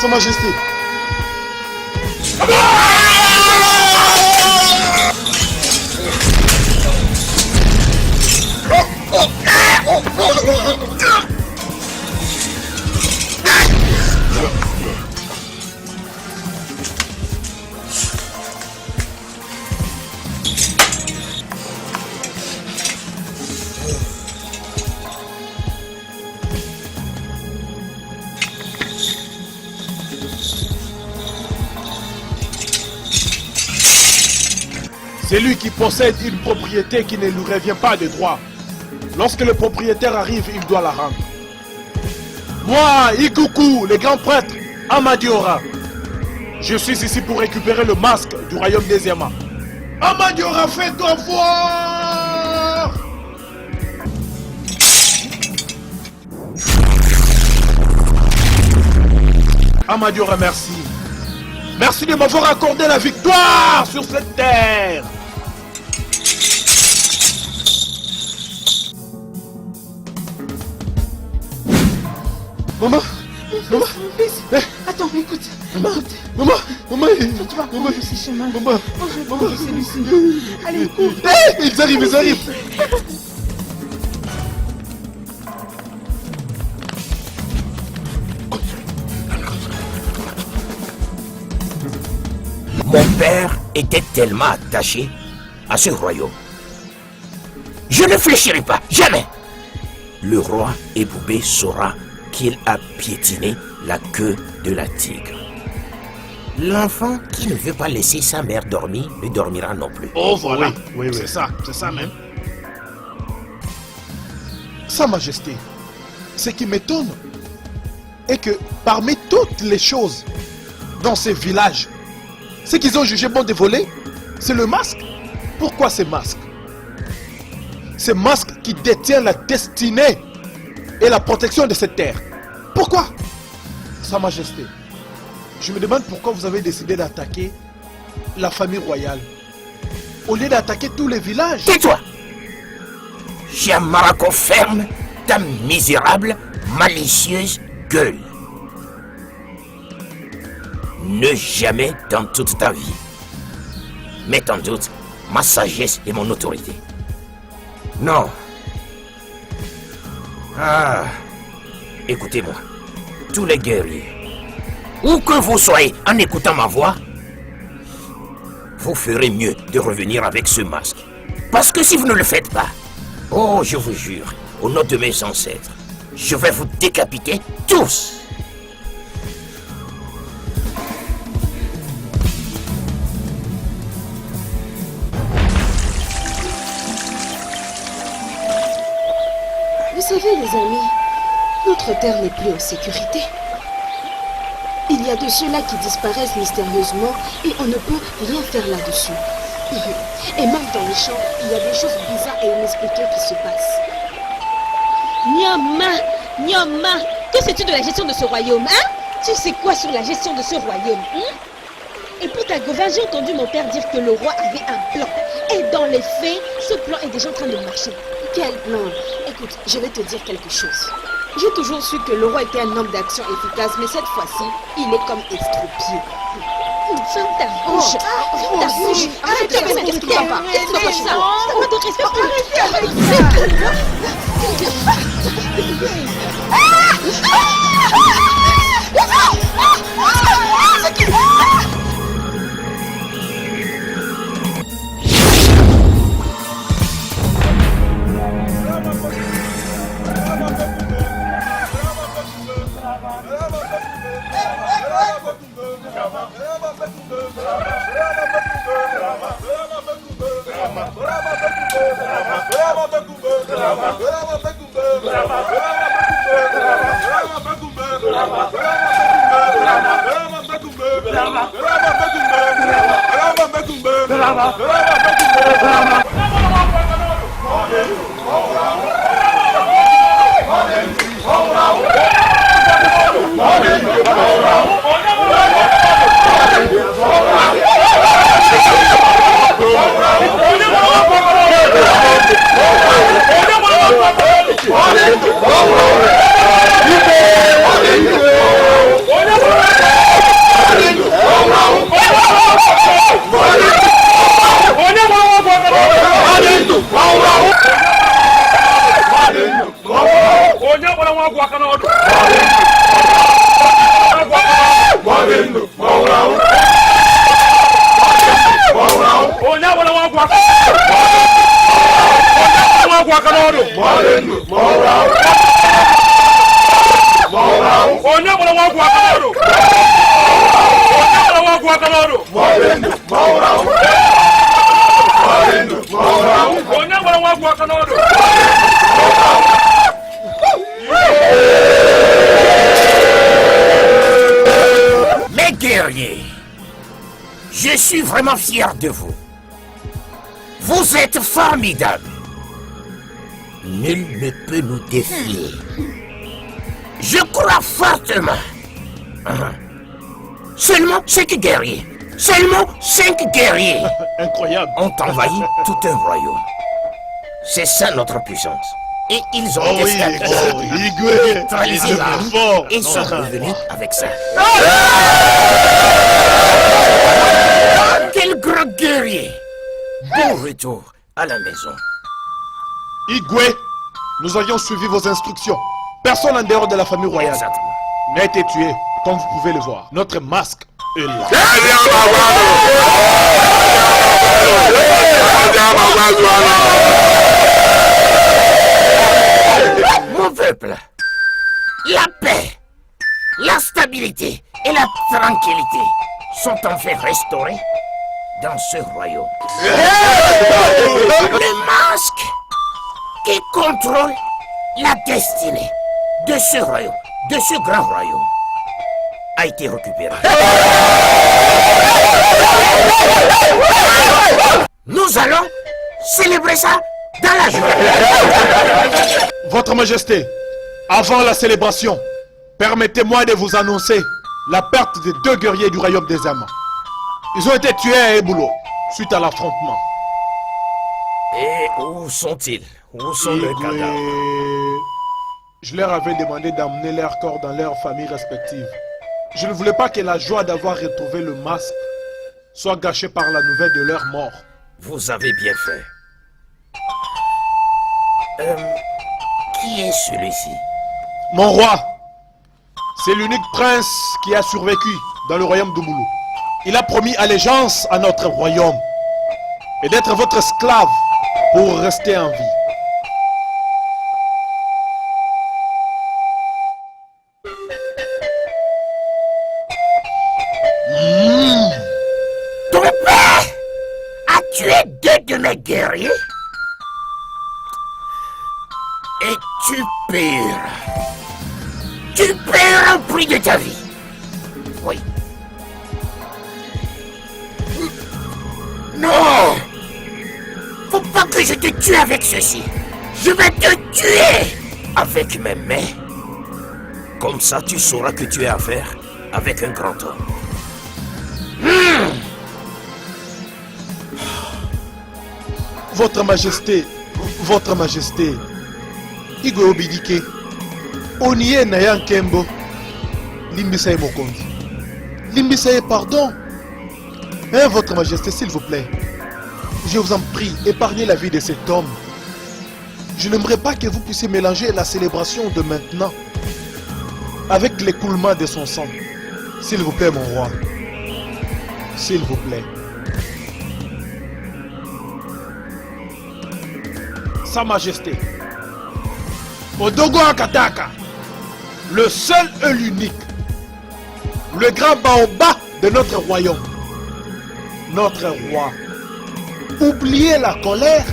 Sa Majesté. C'est lui qui possède une propriété qui ne lui revient pas de droit. Lorsque le propriétaire arrive, il doit la rendre. Moi, Ikuku, le grand prêtre Amadiora, je suis ici pour récupérer le masque du royaume des Yama. Amadiora, fais-toi voir! Amadiora, merci. Merci de m'avoir accordé la victoire sur cette terre. Maman, maman, Attends, écoute. maman, Tu vas prendre ce chemin. maman, Oh, je vais prendre celui-ci. Allez, cours. Hey, ils arrivent. Mon père était tellement attaché à ce royaume. Je ne fléchirai pas, jamais. Le roi Eboubé saura qu'il a piétiné la queue de la tigre. L'enfant qui ne veut pas laisser sa mère dormir ne dormira non plus. Oh voilà, Oui. c'est ça même. Sa Majesté, ce qui m'étonne est que parmi toutes les choses dans ces villages, ce qu'ils ont jugé bon de voler, c'est le masque. Pourquoi ce masque? Ce masque qui détient la destinée et la protection de cette terre. Pourquoi? Sa Majesté, je me demande pourquoi vous avez décidé d'attaquer la famille royale au lieu d'attaquer tous les villages. Tais-toi! Chiamaraco, ferme ta misérable, malicieuse gueule. Ne jamais dans toute ta vie mettre en doute ma sagesse et mon autorité. Non. Ah, écoutez-moi, tous les guerriers, où que vous soyez en écoutant ma voix, vous ferez mieux de revenir avec ce masque. Parce que si vous ne le faites pas, oh, je vous jure, au nom de mes ancêtres, je vais vous décapiter tous. Vous savez, les amis, notre terre n'est plus en sécurité. Il y a de ceux-là qui disparaissent mystérieusement et on ne peut rien faire là-dessus. Et même dans les champs, il y a des choses bizarres et inexpliquées qui se passent. Nyama, que sais-tu de la gestion de ce royaume, hein? Tu sais quoi sur la gestion de ce royaume, hein? Et pour ta gouverne, j'ai entendu mon père dire que le roi avait un plan. Et dans les faits, ce plan est déjà en train de marcher. Quel plan? Écoute, je vais te dire quelque chose. J'ai toujours su que le roi était un homme d'action efficace, mais cette fois-ci, il est comme estropié. Ferme ta bouche. Ferme ta bouche. Arrête de faire Qu'est-ce qui va pas? Qu'est-ce qui va pas chez toi? Ça va te respecter. Oh, Mes guerriers, je suis vraiment fier de vous. Vous êtes formidables. Nul ne peut nous défier. Je crois fortement. Seulement 5 guerriers. Seulement 5 guerriers Incroyable. ont envahi tout un royaume. C'est ça notre puissance. Et ils ont Oh oui, Igwe. neutralisé C'est l'arme fort. et sont revenus avec ça. Quel grand guerrier! Bon retour à la maison. Igwe, nous avions suivi vos instructions. Personne en dehors de la famille royale Exactement. n'a été tué, comme vous pouvez le voir. Notre masque est là. Mon peuple, la paix, la stabilité et la tranquillité sont enfin restaurées dans ce royaume. Le masque qui contrôle la destinée de ce royaume, de ce grand royaume, a été récupéré. Nous allons célébrer ça dans la joie. Votre Majesté, avant la célébration, permettez-moi de vous annoncer la perte des 2 guerriers du royaume des âmes. Ils ont été tués à Eboulo suite à l'affrontement. Et où sont-ils? Où sont les Igwe, cadavres? je leur avais demandé d'emmener leurs corps dans leurs familles respectives. Je ne voulais pas que la joie d'avoir retrouvé le masque soit gâchée par la nouvelle de leur mort. Vous avez bien fait. Qui est celui-ci? Mon roi, c'est l'unique prince qui a survécu dans le royaume d'Oumoulou. Il a promis allégeance à notre royaume et d'être votre esclave pour rester en vie. Ton père a tué 2 de mes guerriers? Et tu paieras. Tu paieras au prix de ta vie. Oui. Non! Faut pas que je te tue avec ceci. Je vais te tuer avec mes mains. Comme ça, tu sauras que tu as affaire avec un grand homme. Votre Majesté, Igwe Obidike, Oniye Nayan Kembo, Limbisaye Mokonzi. Limbisaye, pardon. Hein, Votre Majesté, s'il vous plaît, je vous en prie, épargnez la vie de cet homme. Je n'aimerais pas que vous puissiez mélanger la célébration de maintenant avec l'écoulement de son sang. S'il vous plaît, mon roi. S'il vous plaît. Sa Majesté, Odogo Akataka, le seul et l'unique, le grand baobab de notre royaume, notre roi. Oubliez la colère.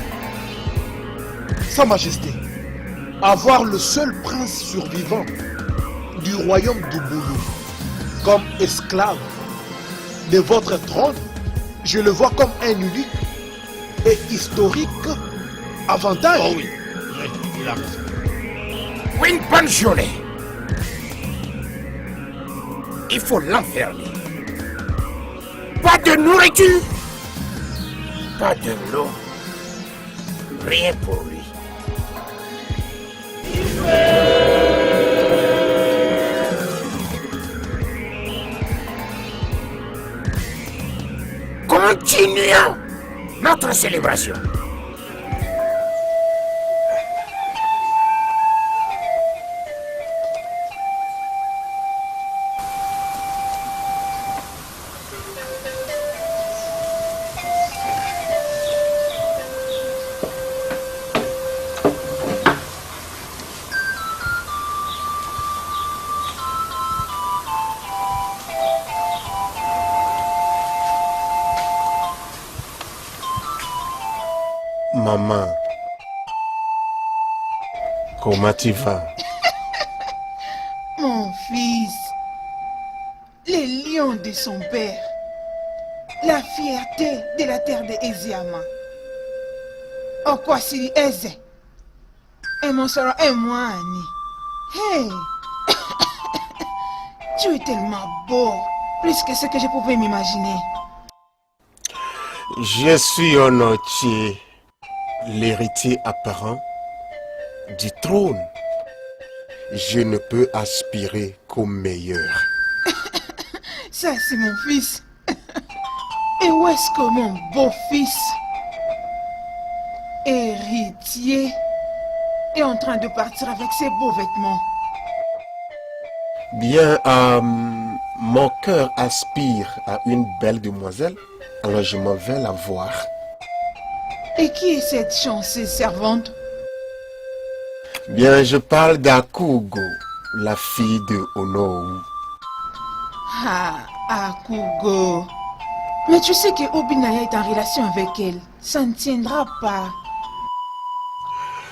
Sa Majesté, avoir le seul prince survivant du royaume d'Ouboulou comme esclave de votre trône, je le vois comme un unique et historique avantage. Oh oui, il a raison. Une bonne journée. Il faut l'enfermer. Pas de nourriture, pas de l'eau, rien pour lui. Continuons notre célébration. Comment tu vas? Mon fils, les lions de son père, la fierté de la terre de Eziama. Okwasiri Eze, et mon sœur et moi, Annie. Hey, tu es tellement beau, plus que ce que je pouvais m'imaginer. Je suis Onochi, l'héritier apparent du trône. Je ne peux aspirer qu'au meilleur. Ça, c'est mon fils. Et où est-ce que mon beau-fils, héritier, est en train de partir avec ses beaux vêtements? Bien, mon cœur aspire à une belle demoiselle, alors je m'en vais la voir. Et qui est cette chanceuse servante? Bien, je parle d'Akugo, la fille de Onou. Ah, Akugo. Mais tu sais que Obinaya est en relation avec elle. Ça ne tiendra pas.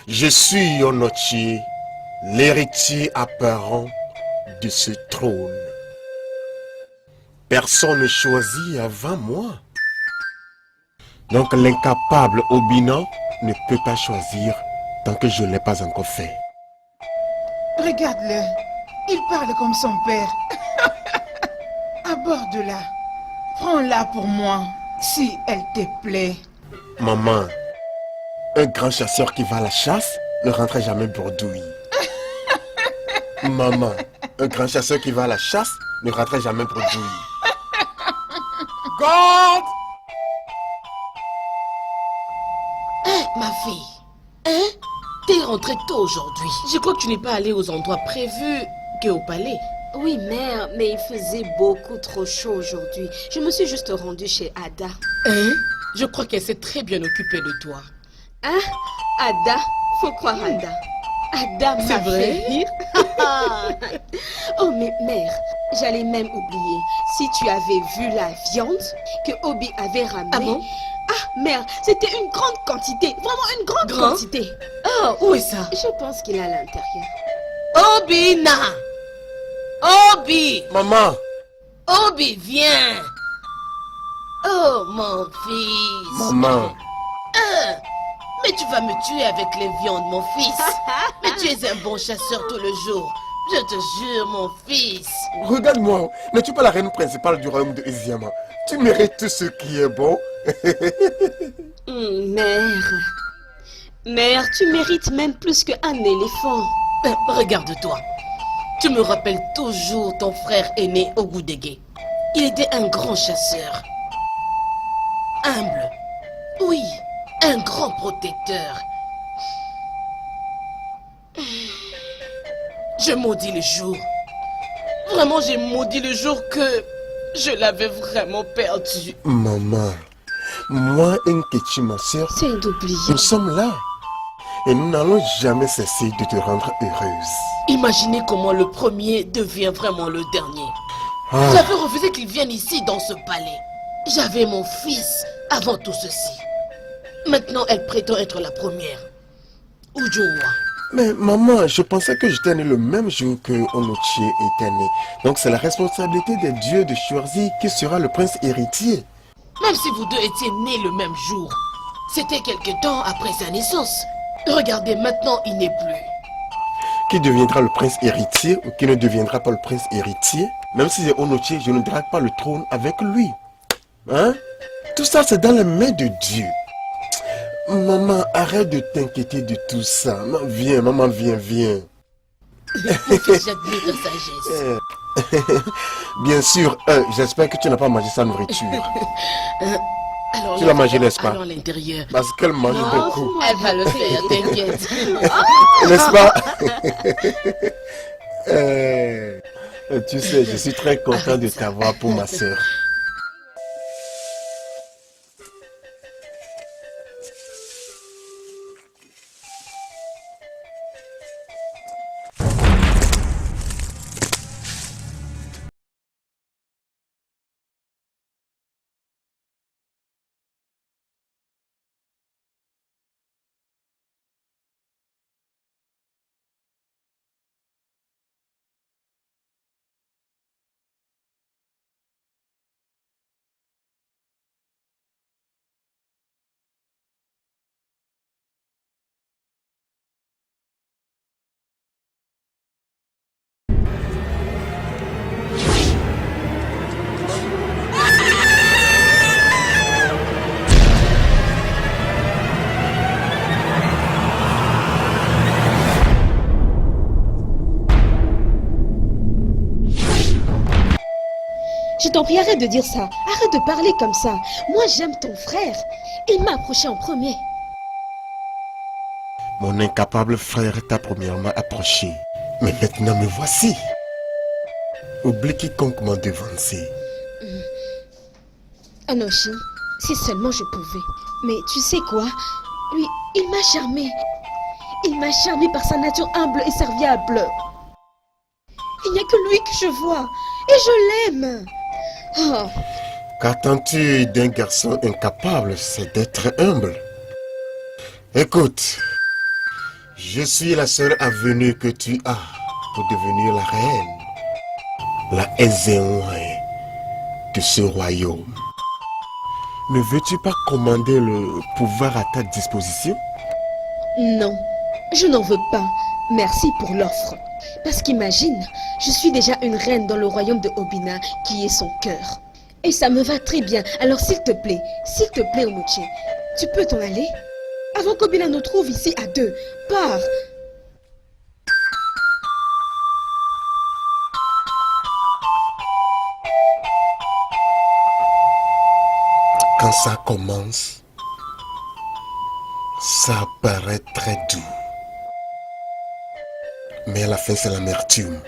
Je suis Onochi, l'héritier apparent de ce trône. Personne ne choisit avant moi. Donc l'incapable Obina ne peut pas choisir tant que je ne l'ai pas encore fait. Regarde-le. Il parle comme son père. Aborde-la. Prends-la pour moi, si elle te plaît. Maman, un grand chasseur qui va à la chasse ne rentre jamais bredouille. Maman, un grand chasseur qui va à la chasse ne rentre jamais bredouille. God! Ma fille, hein? T'es rentrée tôt aujourd'hui. Je crois que tu n'es pas allée aux endroits prévus qu'au palais. Oui, mère, mais il faisait beaucoup trop chaud aujourd'hui. Je me suis juste rendue chez Ada. Hein? Je crois qu'elle s'est très bien occupée de toi. Hein? Ada? Faut croire Ada. Ada m'a C'est vrai? fait rire. Oh, mais mère, j'allais même oublier. Si tu avais vu la viande que Obi avait ramenée. Ah bon? Ah, mère, c'était une grande quantité. Vraiment une grande Grand? quantité. Oh, où est ça? Je pense qu'il est à l'intérieur. Obina! Obi! Maman! Obi, viens! Oh, mon fils! Maman! Mais tu vas me tuer avec les viandes, mon fils! Mais tu es un bon chasseur tout le jour! Je te jure, mon fils! Regarde-moi, n'es-tu pas la reine principale du royaume de Eziama? Tu mérites tout ce qui est bon. Mère. Mère, tu mérites même plus qu'un éléphant. Regarde-toi. Tu me rappelles toujours ton frère aîné Ogudege. Il était un grand chasseur. Humble. Oui, un grand protecteur. Je maudis le jour. Vraiment, j'ai maudit le jour que je l'avais vraiment perdu. Maman, moi et Nkechi, ma soeur, C'est d'oublier. nous sommes là. Et nous n'allons jamais cesser de te rendre heureuse. Imaginez comment le premier devient vraiment le dernier. Ah, J'avais refusé qu'il vienne ici dans ce palais. J'avais mon fils avant tout ceci. Maintenant, elle prétend être la première. Ujoa. mais maman, je pensais que j'étais né le même jour que Onochi était né. Donc c'est la responsabilité des dieux de choisir qui sera le prince héritier. Même si vous deux étiez nés le même jour, c'était quelque temps après sa naissance. Regardez, maintenant, il n'est plus. Qui deviendra le prince héritier ou qui ne deviendra pas le prince héritier? Même si c'est Onochi, je ne drague pas le trône avec lui. Hein? Tout ça, c'est dans les mains de Dieu. Maman, arrête de t'inquiéter de tout ça. Maman, viens, viens. Mon fils, j'admire ta sagesse. Bien sûr, j'espère que tu n'as pas mangé sa nourriture. Alors, Tu l'as mangé, n'est-ce pas? allons à l'intérieur. Parce qu'elle mange beaucoup. Elle va le faire, t'inquiète. N'est-ce pas? Tu sais, je suis très content de t'avoir pour ma soeur. Je t'en prie, arrête de dire ça. Arrête de parler comme ça. Moi, j'aime ton frère. Il m'a approché en premier. Mon incapable frère t'a premièrement approché. Mais maintenant me voici. Oublie quiconque m'a devancé. Anoshi, si seulement je pouvais. Mais tu sais quoi? Lui, il m'a charmé. Il m'a charmé par sa nature humble et serviable. Il n'y a que lui que je vois. Et je l'aime. Oh. Qu'attends-tu d'un garçon incapable? C'est d'être humble. Écoute, je suis la seule avenue que tu as pour devenir la reine, la Ezéouin de ce royaume. Ne veux-tu pas commander le pouvoir à ta disposition? Non, je n'en veux pas. Merci pour l'offre. Parce qu'imagine, je suis déjà une reine dans le royaume de Obina, qui est son cœur. Et ça me va très bien. Alors s'il te plaît, Onuchi, tu peux t'en aller? Avant qu'Obina nous trouve ici à deux. Pars. Quand ça commence, ça paraît très doux. Mais à la fin, c'est l'amertume.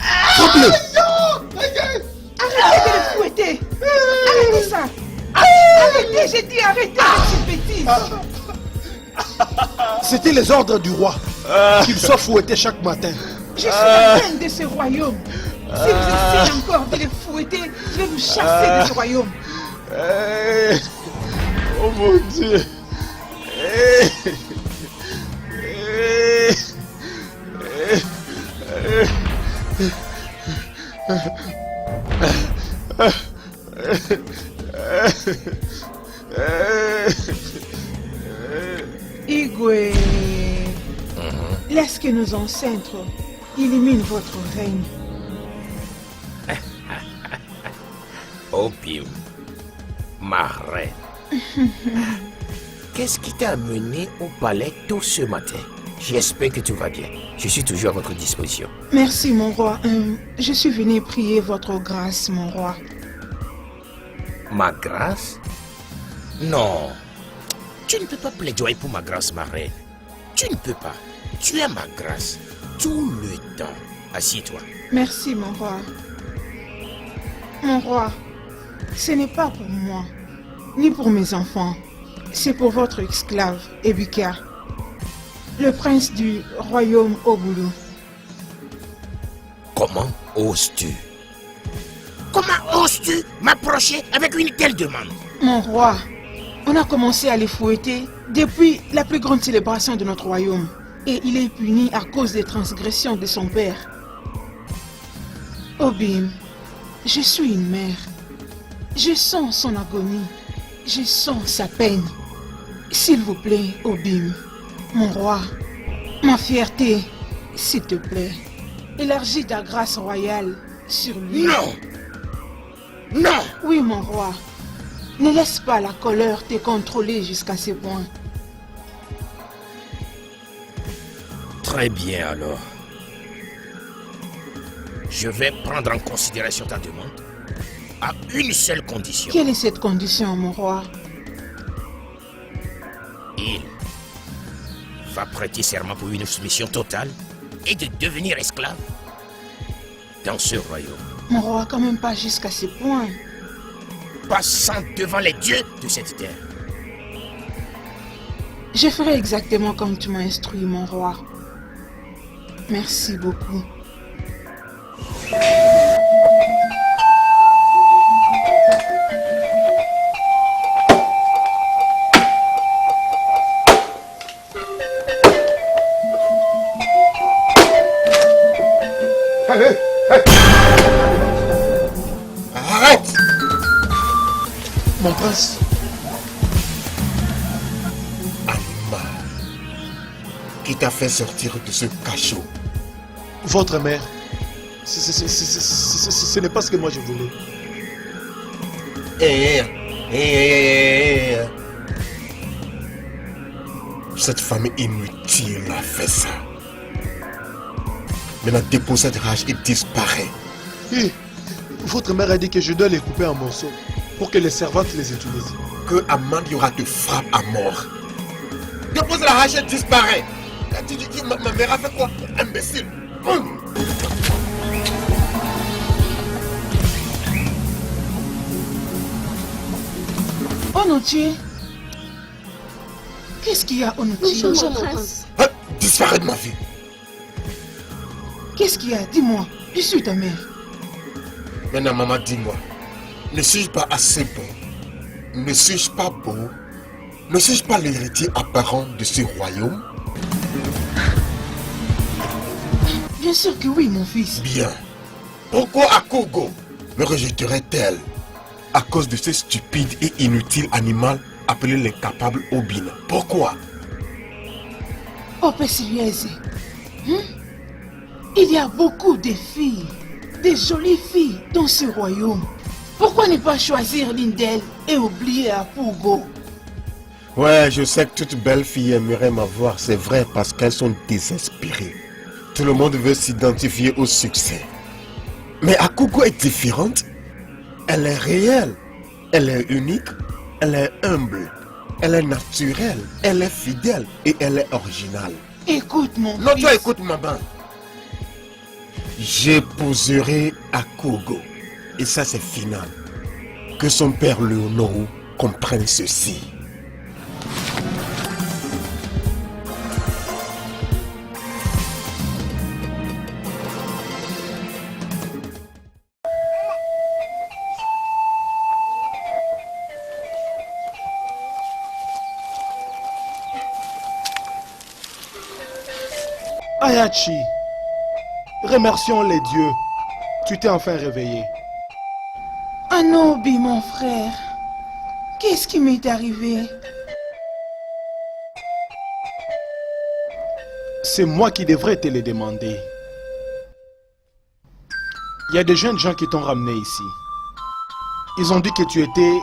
Arrêtez de le fouetter. Arrêtez ça. Arrêtez, j'ai dit arrêtez avec cette bêtise. C'était les ordres du roi qu'il soit fouetté chaque matin. Je suis la reine de ce royaume. Si vous essayez encore de le fouetter, je vais vous chasser de ce royaume. Oh mon Dieu. Igwe, laisse que nos ancêtres éliminent votre règne. Opium, ma reine. Qu'est-ce qui t'a amené au palais tôt ce matin? J'espère que tout va bien. Je suis toujours à votre disposition. Merci, mon roi. Je suis venu prier votre grâce, mon roi. Ma grâce? Non. Tu ne peux pas plaidoyer pour ma grâce, ma reine. Tu ne peux pas. Tu as ma grâce. Tout le temps. Assieds-toi. Merci, mon roi. Mon roi, ce n'est pas pour moi, ni pour mes enfants. C'est pour votre esclave, Ebika, le prince du royaume Obulu. Comment oses-tu? Comment oses-tu m'approcher avec une telle demande? Mon roi, on a commencé à les fouetter depuis la plus grande célébration de notre royaume. Et il est puni à cause des transgressions de son père. Obim, je suis une mère. Je sens son agonie. Je sens sa peine. S'il vous plaît, Obim, mon roi, ma fierté, s'il te plaît, élargis ta grâce royale sur lui. Non! Non! Oui, mon roi, ne laisse pas la colère te contrôler jusqu'à ce point. Très bien alors. Je vais prendre en considération ta demande à une seule condition. Quelle est cette condition, mon roi? Il va prêter serment pour une soumission totale et de devenir esclave dans ce royaume. Mon roi, quand même pas jusqu'à ce point. Passant devant les dieux de cette terre. Je ferai exactement comme tu m'as instruit, mon roi. Merci beaucoup. Arrête! Mon prince, Animal, qui t'a fait sortir de ce cachot? votre mère, ce n'est pas ce que moi je voulais. Cette femme inutile a fait ça. Maintenant, dépose cette rage et disparaît. Hé, votre mère a dit que je dois les couper en morceaux pour que les servantes les utilisent. Que Amandiora te frappe à mort. Dépose la rage et disparaît. Ma mère a fait quoi? Imbécile. Onotier, qu'est-ce qu'il y a, Onotier? Bonjour, mon prince. Ah, disparaît de ma vie. Qu'est-ce qu'il y a? Dis-moi, je suis ta mère. Maintenant, maman, dis-moi. Ne suis-je pas assez beau? Ne suis-je pas beau? Ne suis-je pas l'héritier apparent de ce royaume? Bien sûr que oui, mon fils. Bien. Pourquoi Akugo me rejetterait-elle? À cause de ce stupide et inutile animal appelé l'incapable Obin. Pourquoi? Oh, Père Siliese, il y a beaucoup de filles, de jolies filles dans ce royaume. Pourquoi ne pas choisir l'une d'elles et oublier Akugo? Ouais, je sais que toute belle fille aimerait m'avoir, c'est vrai, parce qu'elles sont désespérées. Tout le monde veut s'identifier au succès. Mais Akugo est différente. Elle est réelle, elle est unique, elle est humble, elle est naturelle, elle est fidèle et elle est originale. Écoute, mon Non, fils. toi écoute, maman. J'épouserai Akugo. Et ça, c'est final. Que son père Léonoro comprenne ceci. Ayachi, remercions les dieux. Tu t'es enfin réveillé. Anobi, mon frère, qu'est-ce qui m'est arrivé? C'est moi qui devrais te le demander. Il y a des jeunes gens qui t'ont ramené ici. Ils ont dit que tu étais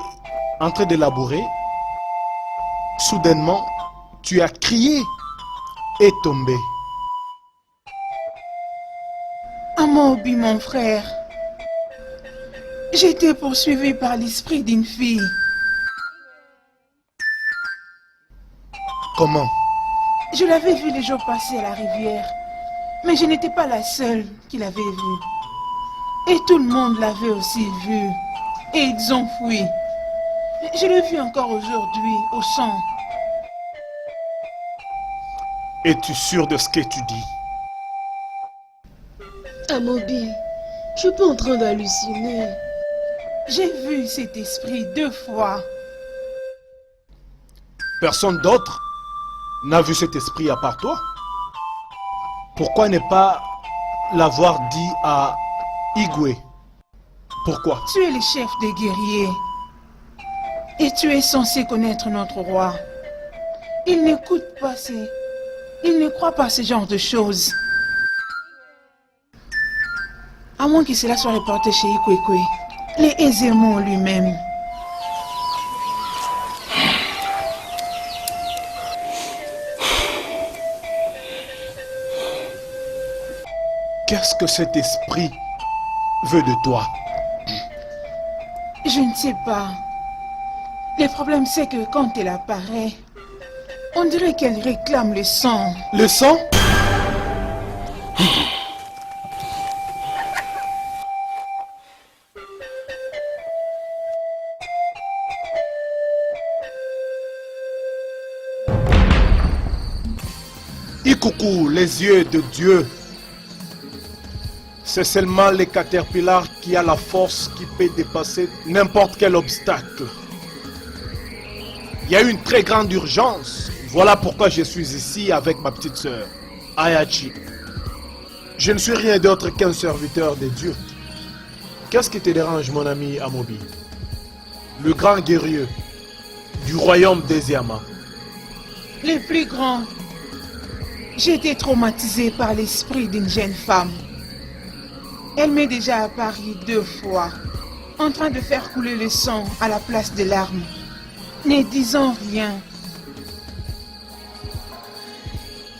en train de labourer. Soudainement, tu as crié et tombé. Amobi, mon frère, j'ai été poursuivi par l'esprit d'une fille. Comment? Je l'avais vue les jours passés à la rivière, mais je n'étais pas la seule qui l'avait vue. Et tout le monde l'avait aussi vue. Et ils ont fui. Je l'ai vue encore aujourd'hui, au champ. Es-tu sûr de ce que tu dis? Amobi, je suis pas en train d'halluciner. J'ai vu cet esprit 2 fois. Personne d'autre n'a vu cet esprit à part toi? Pourquoi ne pas l'avoir dit à Igwe? Pourquoi? Tu es le chef des guerriers. Et tu es censé connaître notre roi. Il n'écoute pas ces... Il ne croit pas à ce genre de choses. À moins que cela soit reporté chez Ikwekwe. Les Ezemo lui-même. Qu'est-ce que cet esprit veut de toi? Je ne sais pas. Le problème c'est que quand elle apparaît, on dirait qu'elle réclame le sang. Le sang? Ikuku, les yeux de Dieu. C'est seulement les caterpillars qui a la force qui peut dépasser n'importe quel obstacle. Il y a une très grande urgence. Voilà pourquoi je suis ici avec ma petite sœur, Ayachi. Je ne suis rien d'autre qu'un serviteur de Dieu. Qu'est-ce qui te dérange, mon ami Amobi? Le grand guerrier du royaume des Yama. Les plus grands. J'ai été traumatisé par l'esprit d'une jeune femme. Elle m'est déjà apparue 2 fois, en train de faire couler le sang à la place des larmes, ne disant rien.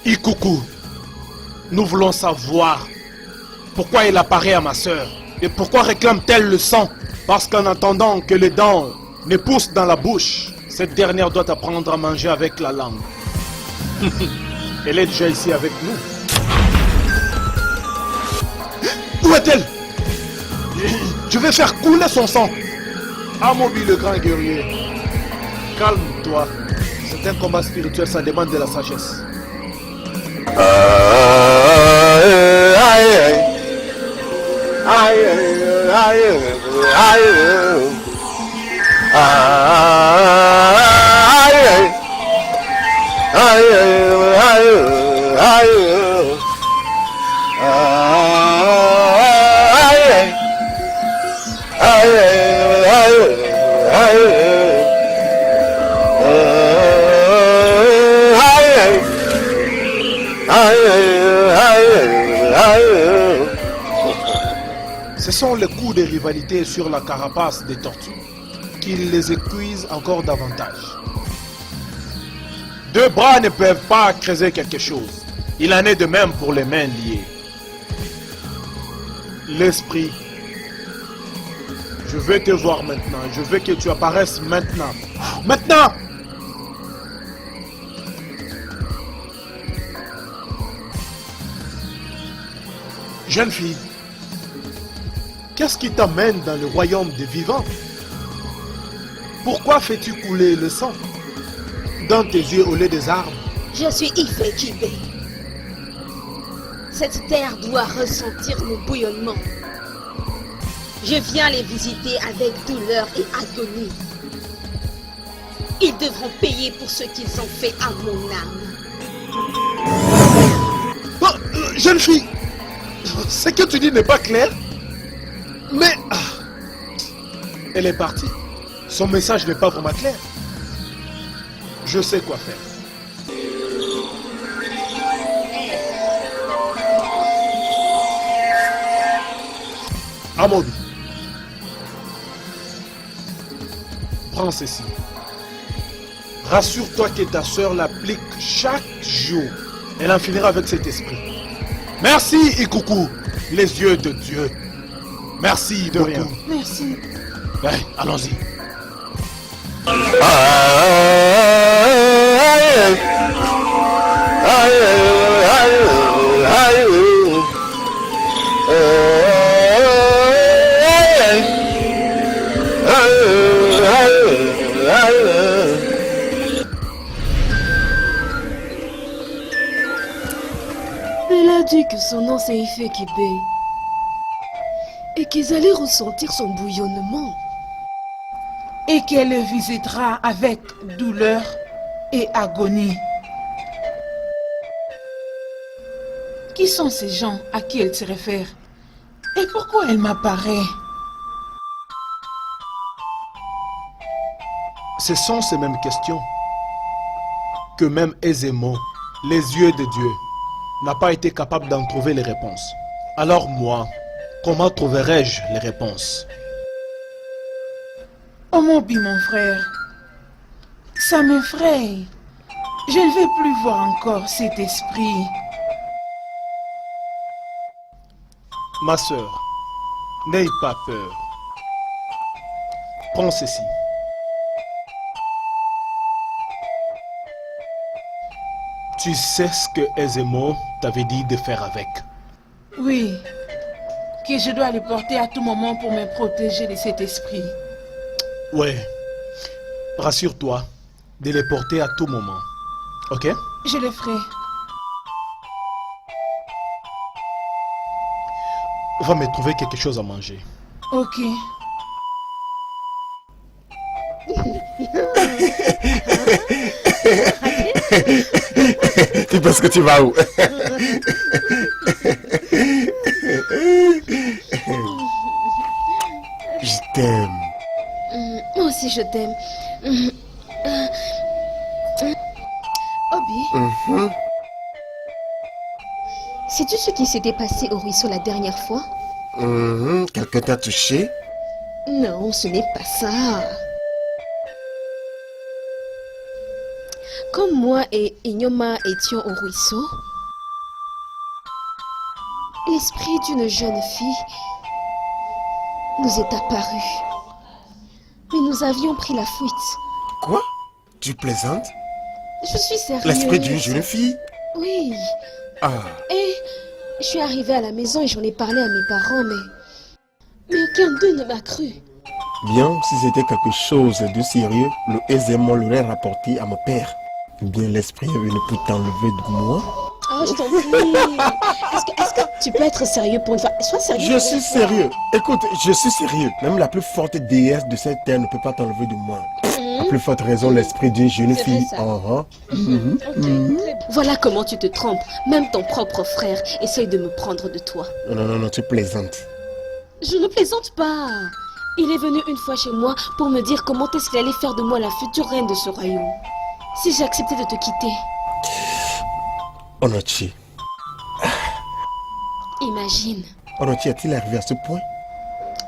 Ikuku, nous voulons savoir Pourquoi il apparaît à ma sœur? Et pourquoi réclame-t-elle le sang? Parce qu'en attendant que les dents ne poussent dans la bouche, cette dernière doit apprendre à manger avec la langue. Elle est déjà ici avec nous. Où est-elle? Je vais faire couler son sang. Amobi le grand guerrier, calme-toi. C'est un combat spirituel, ça demande de la sagesse. Ce sont les coups de rivalité sur la carapace des tortues qui les épuisent encore davantage. Deux bras ne peuvent pas creuser quelque chose. Il en est de même pour les mains liées. L'esprit, je veux te voir maintenant. Je veux que tu apparaisses maintenant. Maintenant! Jeune fille, qu'est-ce qui t'amène dans le royaume des vivants? Pourquoi fais-tu couler le sang dans tes yeux au lieu des arbres? Je suis Ife Kibé. Cette terre doit ressentir mon bouillonnement. Je viens les visiter avec douleur et agonie. Ils devront payer pour ce qu'ils ont fait à mon âme. Oh, jeune fille, ce que tu dis n'est pas clair. Mais... Elle est partie. Son message n'est pas vraiment clair. Je sais quoi faire. Amobi, prends ceci. Rassure-toi que ta soeur l'applique chaque jour. Elle en finira avec cet esprit. Merci, Ikuku, les yeux de Dieu. Merci de rien. Merci. Allez, allons-y. Elle a dit que son nom c'est Ife Kibé et qu'ils allaient ressentir son bouillonnement. Et qu'elle le visitera avec douleur et agonie. Qui sont ces gens à qui elle se réfère? Et pourquoi elle m'apparaît? Ce sont ces mêmes questions que même Ezemo, les yeux de Dieu, n'a pas été capable d'en trouver les réponses. Alors moi, comment trouverai-je les réponses? Oh mon frère, ça m'effraie. Je ne vais plus voir encore cet esprit. Ma sœur, n'aie pas peur. Prends ceci. Tu sais ce que Ezemo t'avait dit de faire avec. Oui, que je dois le porter à tout moment pour me protéger de cet esprit. Ouais, rassure-toi de les porter à tout moment. Ok? Je le ferai. Va me trouver quelque chose à manger. Ok. Tu penses que tu vas où? Je t'aime. Moi aussi je t'aime. Obi, sais-tu ce qui s'était passé au ruisseau la dernière fois? Quelqu'un t'a touché? Non, ce n'est pas ça. Comme moi et Inyoma étions au ruisseau, l'esprit d'une jeune fille nous est apparu. Mais nous avions pris la fuite. Quoi? Tu plaisantes? Je suis sérieuse. L'esprit d'une jeune fille? Oui. Ah, Et je suis arrivée à la maison et j'en ai parlé à mes parents, mais aucun d'eux ne m'a cru. bien, si c'était quelque chose de sérieux, aisément l'aurait rapporté à mon père. Bien, l'esprit est venu pour t'enlever de moi. Oh, je t'en prie. Est-ce que tu peux être sérieux pour une fois? Sois sérieux. Je suis sérieux. Écoute, je suis sérieux. Même la plus forte déesse de cette terre ne peut pas t'enlever de moi. La plus forte raison, l'esprit d'une jeune C'est fille. vrai, ça. Ok, très bien. Voilà comment tu te trompes. Même ton propre frère essaye de me prendre de toi. Non, tu plaisantes. Je ne plaisante pas. Il est venu une fois chez moi pour me dire comment est-ce qu'il allait faire de moi la future reine de ce royaume. Si j'ai accepté de te quitter. Onochi. Imagine. Onochi, est-il arrivé à ce point?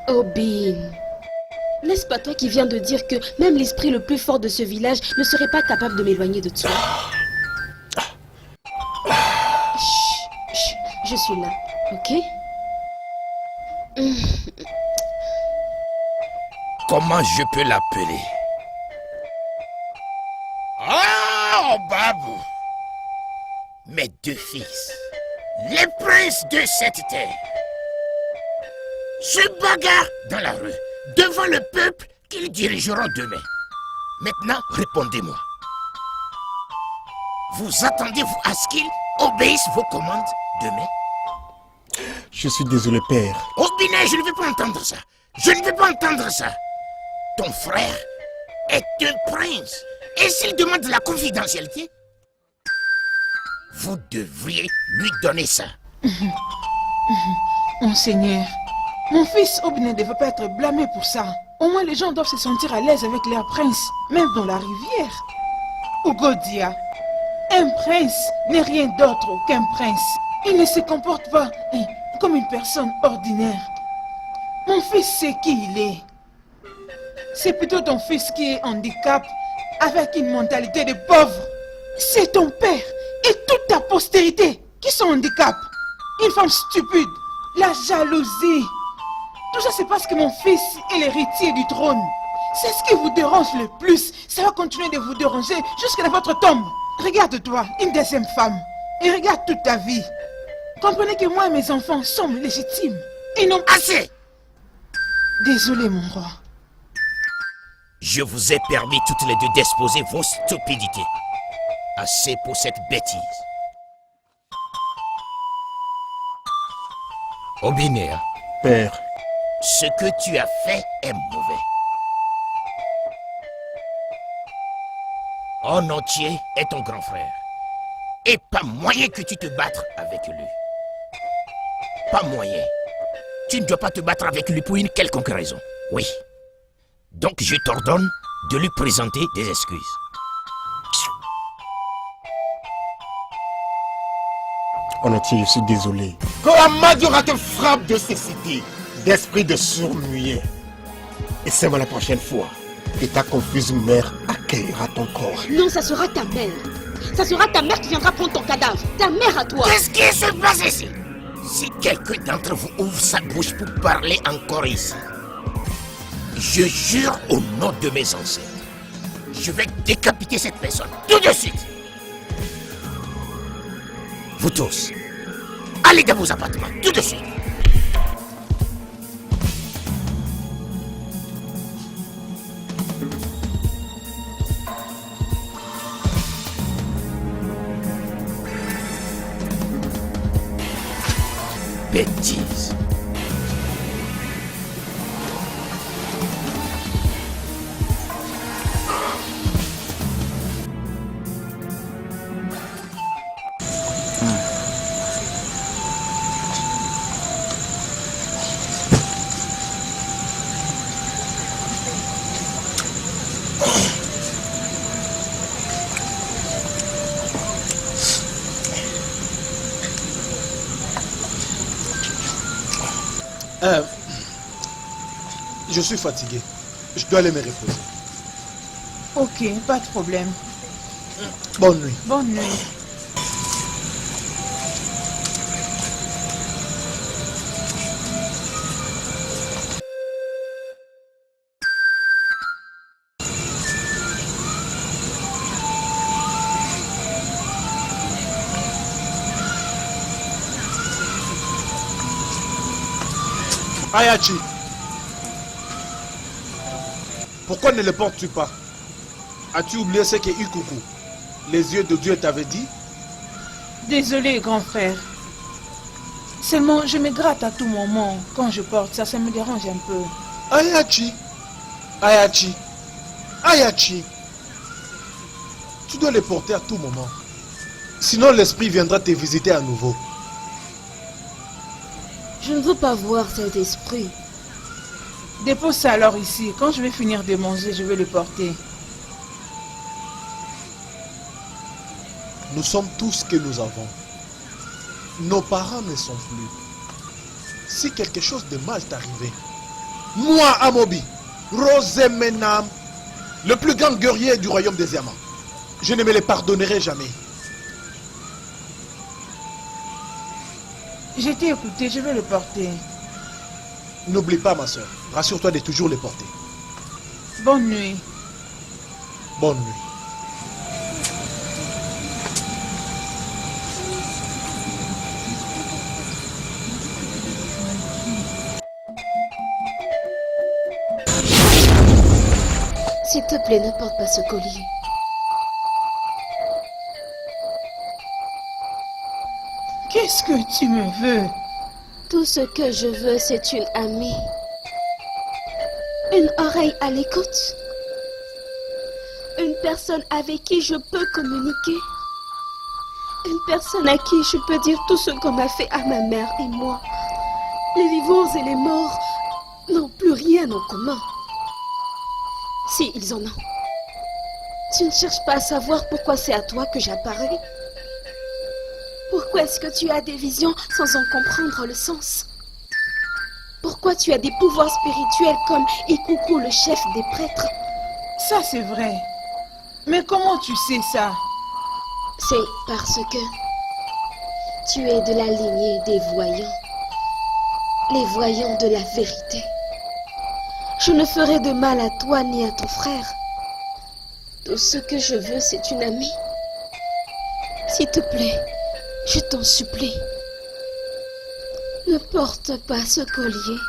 Obin. N'est-ce pas toi qui viens de dire que même l'esprit le plus fort de ce village ne serait pas capable de m'éloigner de toi? Chut, je suis là, ok? Comment je peux l'appeler? Oh, Babou! Mes deux fils, les princes de cette terre, se bagarrent dans la rue, devant le peuple qu'ils dirigeront demain. Maintenant, répondez-moi. Vous attendez-vous à ce qu'ils obéissent vos commandes demain? Je suis désolé, père. Oh, Binet, je ne veux pas entendre ça. Je ne veux pas entendre ça. Ton frère est un prince. Et s'il demande la confidentialité, vous devriez lui donner ça. Monseigneur, mon fils Ob ne devait pas être blâmé pour ça. Au moins les gens doivent se sentir à l'aise avec leur prince, même dans la rivière. Ugodia, un prince n'est rien d'autre qu'un prince. Il ne se comporte pas comme une personne ordinaire. Mon fils sait qui il est. C'est plutôt ton fils qui est handicap avec une mentalité de pauvre. C'est ton père et toute ta postérité qui sont handicap. Une femme stupide, la jalousie. Tout ça c'est parce que mon fils est l'héritier du trône. C'est ce qui vous dérange le plus. Ça va continuer de vous déranger jusqu'à votre tombe. Regarde-toi, une deuxième femme. Et regarde toute ta vie. Comprenez que moi et mes enfants sommes légitimes. Et non... Assez! Désolé mon roi. Je vous ai permis toutes les deux d'exposer vos stupidités. Assez pour cette bêtise. Obinéa, Père, ce que tu as fait est mauvais. En entier est ton grand frère. Et pas moyen que tu te battes avec lui. Pas moyen. Tu ne dois pas te battre avec lui pour une quelconque raison. Oui. Donc je t'ordonne de lui présenter des excuses. Onochi, je suis désolé. Que la Madiora te frappe de cécité, d'esprit de sourd-muet. Et c'est moi la prochaine fois que ta confuse mère accueillera ton corps. Non, ça sera ta mère. Ça sera ta mère qui viendra prendre ton cadavre. Ta mère à toi. Qu'est-ce qui se passe ici? Si quelqu'un d'entre vous ouvre sa bouche pour parler encore ici, je jure au nom de mes ancêtres, je vais décapiter cette personne tout de suite. Vous tous, allez dans vos appartements tout de suite. Bêtise. Je suis fatigué. Je dois aller me reposer. Ok, pas de problème. Bonne nuit. Bonne nuit. Ayachi, pourquoi ne le portes-tu pas? As-tu oublié ce que Ikuku, les yeux de Dieu, t'avait dit? Désolé, grand frère. Seulement, je me gratte à tout moment. Quand je porte ça, ça me dérange un peu. Ayachi, Ayachi, Ayachi, tu dois les porter à tout moment. Sinon l'esprit viendra te visiter à nouveau. Je ne veux pas voir cet esprit. Dépose ça alors ici. Quand je vais finir de manger, je vais le porter. Nous sommes tous ce que nous avons. Nos parents ne sont plus. Si quelque chose de mal t'arrivait, moi, Amobi, Rosemenam, le plus grand guerrier du royaume des diamants, je ne me les pardonnerai jamais. J'ai été écouté, je vais le porter. N'oublie pas, ma soeur, rassure-toi de toujours les porter. Bonne nuit. Bonne nuit. S'il te plaît, ne porte pas ce collier. Qu'est-ce que tu me veux? Tout ce que je veux, c'est une amie. Une oreille à l'écoute. Une personne avec qui je peux communiquer. Une personne à qui je peux dire tout ce qu'on m'a fait à ma mère et moi. Les vivants et les morts n'ont plus rien en commun. Si, ils en ont. Tu ne cherches pas à savoir pourquoi c'est à toi que j'apparais. Pourquoi est-ce que tu as des visions sans en comprendre le sens? Pourquoi tu as des pouvoirs spirituels comme Ikuku, le chef des prêtres? Ça, c'est vrai. Mais comment tu sais ça? C'est parce que tu es de la lignée des voyants. Les voyants de la vérité. Je ne ferai de mal à toi ni à ton frère. Tout ce que je veux, c'est une amie. S'il te plaît, je t'en supplie. Ne porte pas ce collier.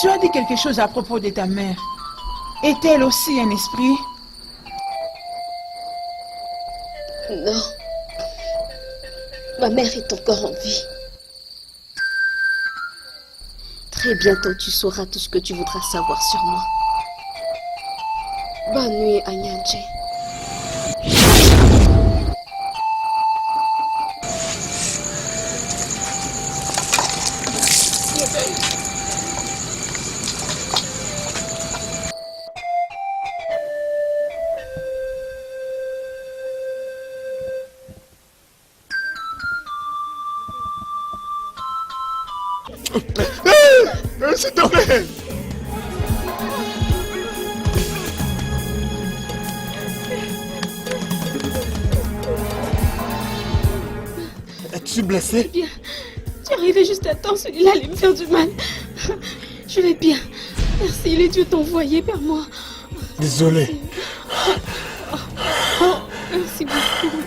Tu as dit quelque chose à propos de ta mère. Est-elle aussi un esprit? Non. Ma mère est encore en vie. Très bientôt, tu sauras tout ce que tu voudras savoir sur moi. Bonne nuit, Anyanche. S'il te plaît. Es-tu blessé? Bien. Tu es arrivé juste à temps, celui-là allait me faire du mal. Je vais bien. Merci, les dieux t'ont envoyé vers moi. Désolé. Oh, merci beaucoup.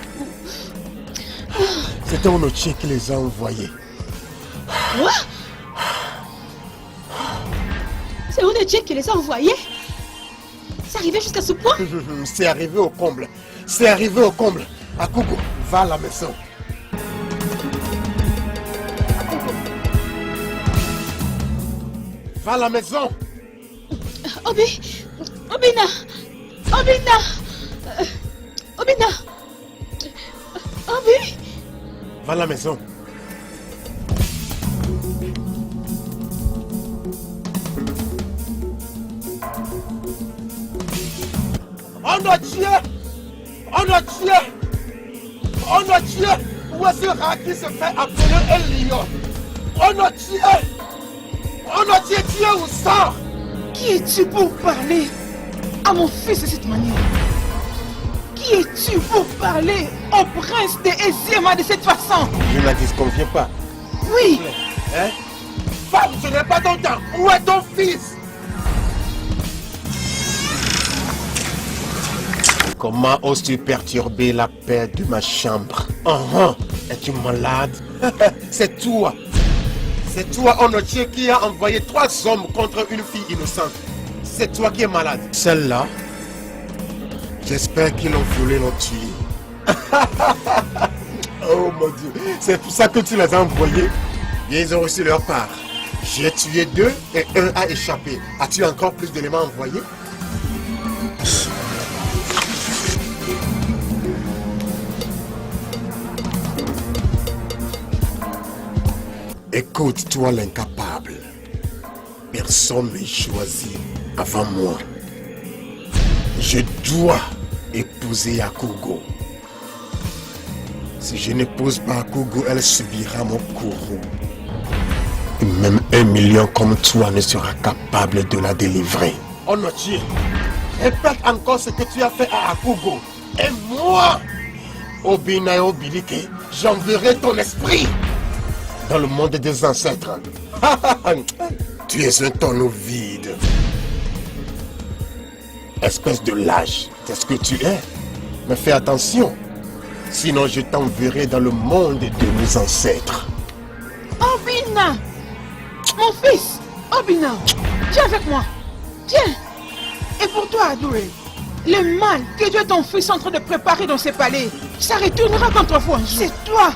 C'était Onochi qui les a envoyés. Quoi? C'est Onochi qui les a envoyés? C'est arrivé jusqu'à ce point? C'est arrivé au comble. C'est arrivé au comble. Akuko, va à la maison. Va à la maison. Obina! Obina! Obi! Va à la maison. On a tué Ouazira qui se fait appeler un lion. On a tué Dieu ou ça. Qui es-tu pour parler à mon fils de cette manière? Qui es-tu pour parler au prince de Eziema de cette façon? Je ne la disconviens pas. Oui. Hein? Femme, ce n'est pas ton temps. Où est ton fils? Comment oses-tu perturber la paix de ma chambre? Es-tu malade? C'est toi. C'est toi, Onochie, qui a envoyé 3 hommes contre une fille innocente. C'est toi qui es malade. Celle-là, j'espère qu'ils l'ont violée, l'ont tuée. Oh mon Dieu, c'est pour ça que tu les as envoyés. Ils ont reçu leur part. J'ai tué 2 et 1 a échappé. As-tu encore plus d'éléments envoyés? Écoute, toi l'incapable. Personne ne choisi avant moi. Je dois épouser Akugo. Si je n'épouse pas Akugo, elle subira mon courroux. Et même 1 million comme toi ne sera capable de la délivrer. Onochie, répète encore ce que tu as fait à Akugo. Et moi, Obina et Obilike, j'enverrai ton esprit dans le monde des ancêtres. Tu es un tonneau vide. Espèce de lâche, c'est ce que tu es. Mais fais attention, sinon je t'enverrai dans le monde de mes ancêtres. Obina! Mon fils! Obina! Viens avec moi! Viens! Et pour toi, Adoué, le mal que Dieu ton fils est en train de préparer dans ses palais, ça retournera contre vous un jour. C'est toi!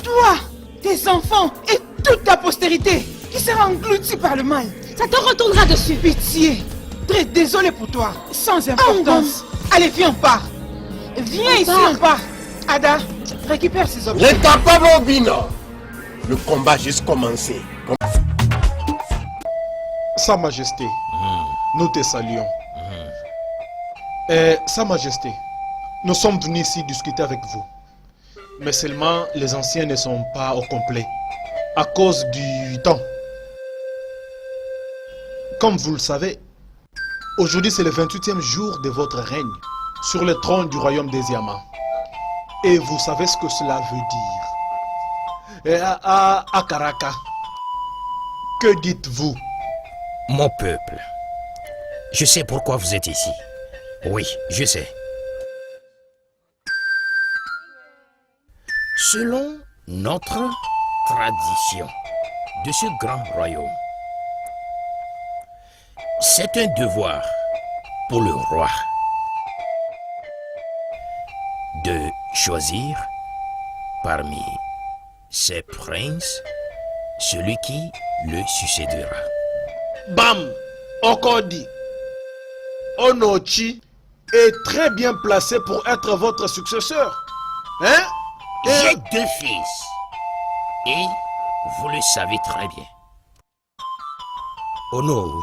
Toi! Tes enfants et toute ta postérité qui sera engloutie par le mal. Ça te retournera dessus. Pitié! Très désolé pour toi, sans importance. Allez, viens, on part. Viens ici, on part. Ada, récupère ces objets. L'incapable Obina! Le combat a juste commencé. Sa Majesté, nous te saluons. Sa Majesté, nous sommes venus ici discuter avec vous. Mais seulement les anciens ne sont pas au complet à cause du temps. Comme vous le savez, aujourd'hui c'est le 28e jour de votre règne sur le trône du royaume des Yama. Et vous savez ce que cela veut dire. Et à Karaka, que dites-vous? Mon peuple, je sais pourquoi vous êtes ici. Oui, je sais. Selon notre tradition de ce grand royaume, c'est un devoir pour le roi de choisir parmi ses princes celui qui le succédera. Bam! Encore dit. Onochi est très bien placé pour être votre successeur. Hein? J'ai 2 fils. Et vous le savez très bien. Ono.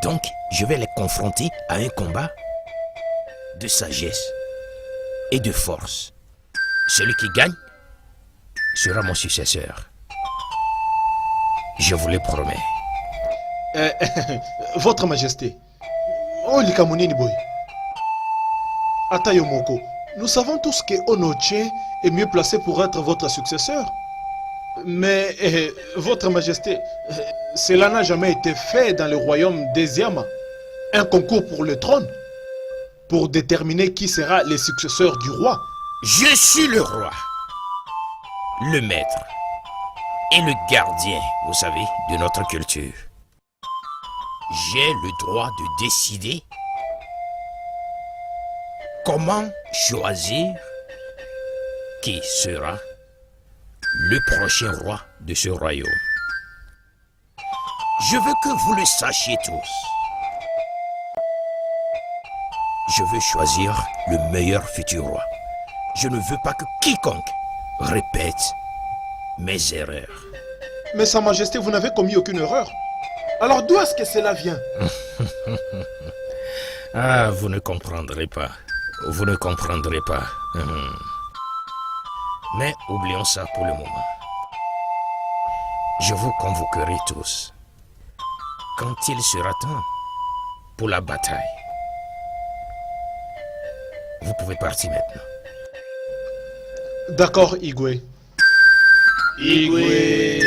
Donc, je vais les confronter à un combat de sagesse et de force. Celui qui gagne sera mon successeur. Je vous le promets. Votre Majesté. Oh, Likamunini boy. Atayomoko. Nous savons tous que Onoche est mieux placé pour être votre successeur. Mais, votre Majesté, cela n'a jamais été fait dans le royaume des Yama. Un concours pour le trône, pour déterminer qui sera le successeur du roi. Je suis le roi, le maître et le gardien, vous savez, de notre culture. J'ai le droit de décider comment choisir qui sera le prochain roi de ce royaume. Je veux que vous le sachiez tous. Je veux choisir le meilleur futur roi. Je ne veux pas que quiconque répète mes erreurs. Mais Sa Majesté, vous n'avez commis aucune erreur. Alors d'où est-ce que cela vient? Ah, vous ne comprendrez pas. Vous ne comprendrez pas. Mais oublions ça pour le moment. Je vous convoquerai tous quand il sera temps pour la bataille. Vous pouvez partir maintenant. D'accord, Igwe. Igwe.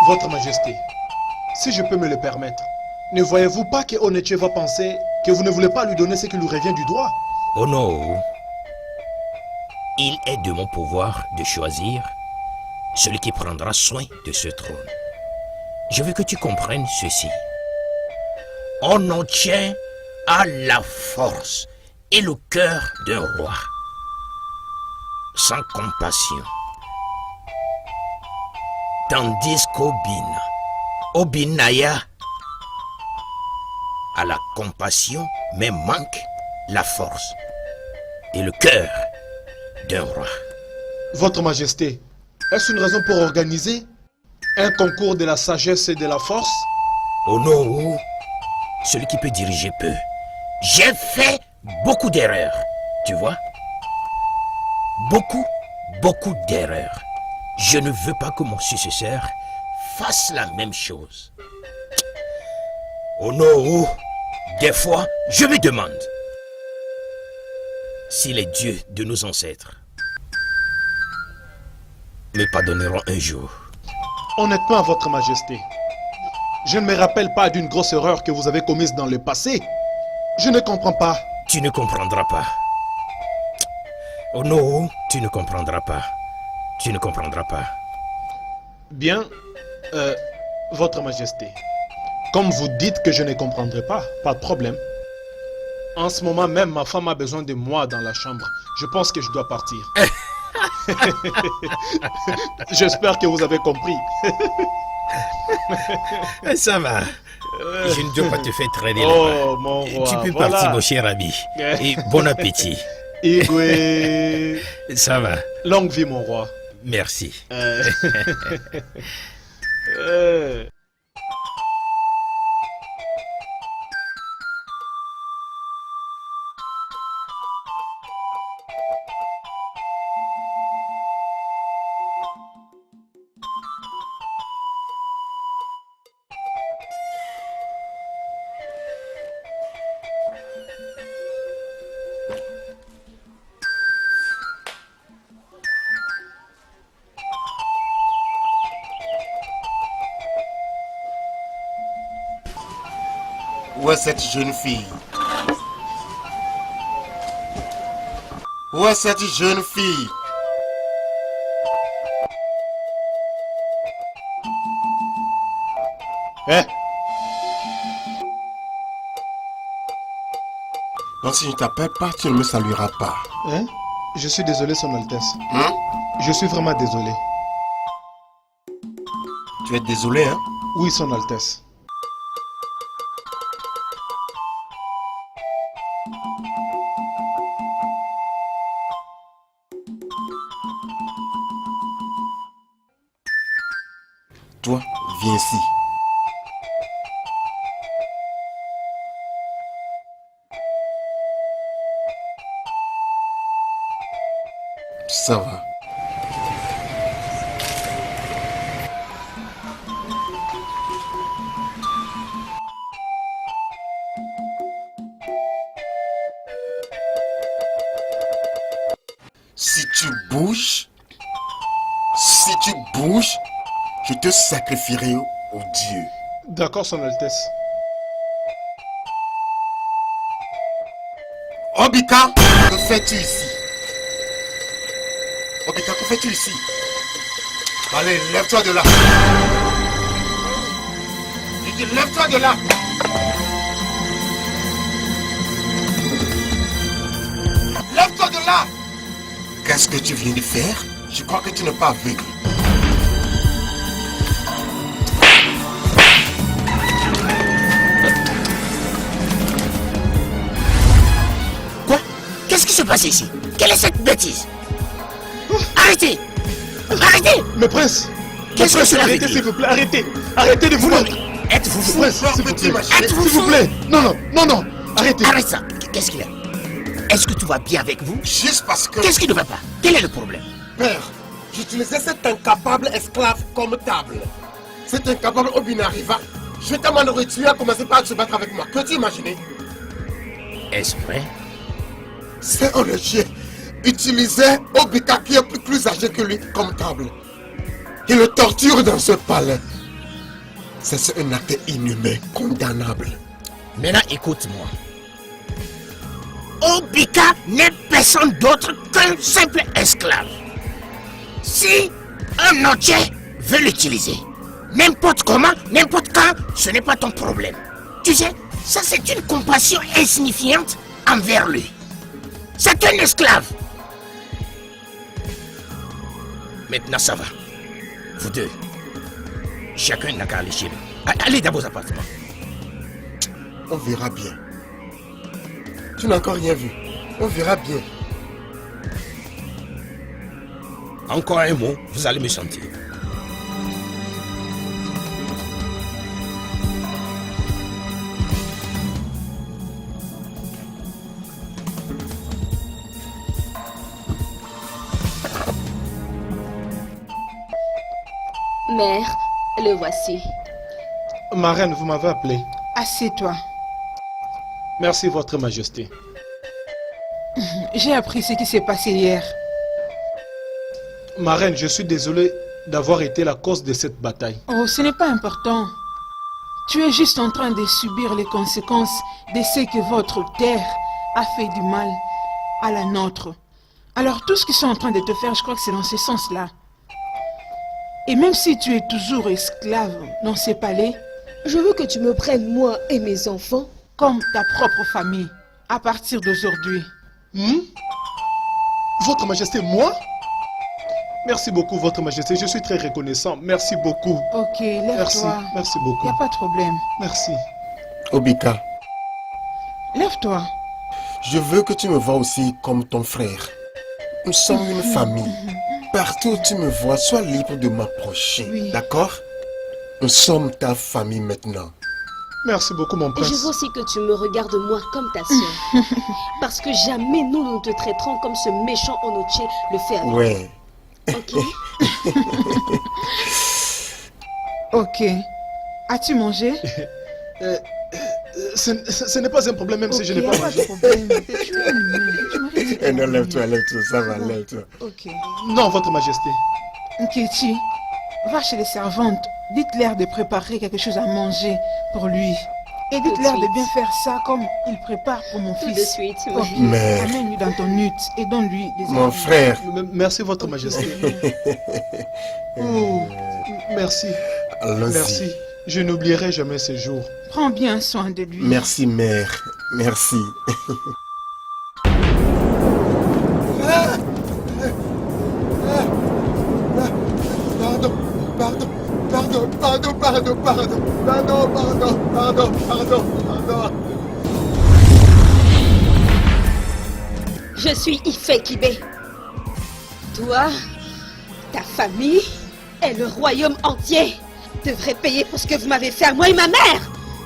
Votre Majesté, si je peux me le permettre, Ne voyez-vous pas que Oneche va penser que vous ne voulez pas lui donner ce qui lui revient du droit? Oh non. Il est de mon pouvoir de choisir celui qui prendra soin de ce trône. Je veux que tu comprennes ceci. On en tient à la force et le cœur d'un roi, sans compassion. Tandis qu'Obinaya a la compassion, mais manque la force et le cœur d'un roi. Votre Majesté, est-ce une raison pour organiser un concours de la sagesse et de la force? Oh non, celui qui peut diriger peut. J'ai fait beaucoup d'erreurs, tu vois? Beaucoup d'erreurs. Je ne veux pas que mon successeur fasse la même chose. Oh non, des fois, je me demande si les dieux de nos ancêtres me pardonneront un jour. Honnêtement, Votre Majesté, je ne me rappelle pas d'une grosse erreur que vous avez commise dans le passé. Je ne comprends pas. Tu ne comprendras pas. Oh non, tu ne comprendras pas. Tu ne comprendras pas. Bien, Votre Majesté, comme vous dites que je ne comprendrai pas, pas de problème. En ce moment même, ma femme a besoin de moi dans la chambre. Je pense que je dois partir. J'espère que vous avez compris. Ça va. Je ne dois pas te faire traîner Oh, là-bas. mon roi, Tu peux voilà. partir, mon cher ami. Et bon appétit. Igwe. Ça va. Longue vie, mon roi. Merci. Où est cette jeune fille? Où est cette jeune fille? Hein? Donc si je ne t'appelle pas, tu ne me salueras pas. Hein? Je suis désolé, Son Altesse. Hein? Je suis vraiment désolé. Tu es désolé, hein? Oui, Son Altesse. Toi, viens ici. Ça va. Si tu bouges, je te sacrifierai au Dieu. D'accord, Son Altesse. Obika, que fais-tu ici? Obika, que fais-tu ici? Allez, lève-toi de là. Je dis, lève-toi de là. Lève-toi de là. Qu'est-ce que tu viens de faire? Je crois que tu n'es pas aveugle. Quoi? Qu'est-ce qui se passe ici? Quelle est cette bêtise? Arrêtez! Arrêtez! Mais prince! Qu'est-ce que cela veut Arrêtez, dire? s'il vous plaît, arrêtez! Arrêtez de vous battre! Êtes-vous fou? Prince, s'il vous plaît! Êtes-vous S'il vous fou? plaît! Non, non, non, non! Arrêtez! Arrête ça! Qu'est-ce qu'il y a? Est-ce que tout va bien avec vous? Juste parce que... Qu'est-ce qui ne va pas? Quel est le problème? Père, j'utilisais cet incapable esclave comme table. Cet incapable Obina arriva. Je t'ai demandé tu as commencé par se battre avec moi. Peux-tu imaginer? Est-ce vrai? C'est Oneche utilisait Obika qui est plus âgé que lui comme table. Il le torture dans ce palais. Ça, c'est un acte inhumain, condamnable. Maintenant, écoute-moi. Obika n'est personne d'autre qu'un simple esclave. Si un notier veut l'utiliser, n'importe comment, n'importe quand, ce n'est pas ton problème. Tu sais, ça c'est une compassion insignifiante envers lui. C'est un esclave. Maintenant ça va. Vous deux, chacun n'a qu'à aller chez lui. Allez dans vos appartements. On verra bien. Tu n'as encore rien vu. On verra bien. Encore un mot, vous allez me sentir. Mère, le voici. Ma reine, vous m'avez appelé. Assieds-toi. Merci, Votre Majesté. J'ai appris ce qui s'est passé hier. Ma reine, je suis désolé d'avoir été la cause de cette bataille. Oh, ce n'est pas important. Tu es juste en train de subir les conséquences de ce que votre terre a fait du mal à la nôtre. Alors tout ce qu'ils sont en train de te faire, je crois que c'est dans ce sens-là. Et même si tu es toujours esclave dans ces palais, Je veux que tu me prennes, moi et mes enfants. comme ta propre famille, à partir d'aujourd'hui. Votre Majesté, moi? Merci beaucoup, Votre Majesté. Je suis très reconnaissant. Merci beaucoup. Ok, Merci. lève-toi. Merci Il beaucoup. n'y a pas de problème. Merci. Obika, Lève-toi. je veux que tu me vois aussi comme ton frère. Nous sommes une famille. Partout où tu me vois, sois libre de m'approcher. Oui. D'accord? Nous sommes ta famille maintenant. Merci beaucoup, mon Et je prince. veux aussi que tu me regardes moi comme ta soeur. Parce que jamais nous ne te traiterons comme ce méchant Onoché le fait avec Ouais. toi. Ok? Ok. As-tu mangé? Ce n'est pas un problème, même si je n'ai Ok, pas y a pas de mangé. problème. Tu es humain. Tu mérites Eh non, d'être lève-toi, humain. lève-toi, ça va, lève-toi. Ok. Non, Votre Majesté. Nkechi, va chez les servantes. Dites-leur de préparer quelque chose à manger pour lui. Et dites-leur Tout de de bien suite. faire ça comme il prépare pour mon Tout fils. de suite. Ok. Mère. Amène-lui dans ton hutte et donne-lui des Mon aliments. frère. Merci, Votre Majesté. Oh, Merci. Allons-y. Merci. Je n'oublierai jamais ce jour. prends bien soin de lui. Merci, mère. Merci. Pardon, pardon, pardon, pardon, pardon, pardon, pardon, pardon, pardon, pardon, pardon. Je suis Ife Kibé. Toi, ta famille et le royaume entier devraient payer pour ce que vous m'avez fait à moi et ma mère.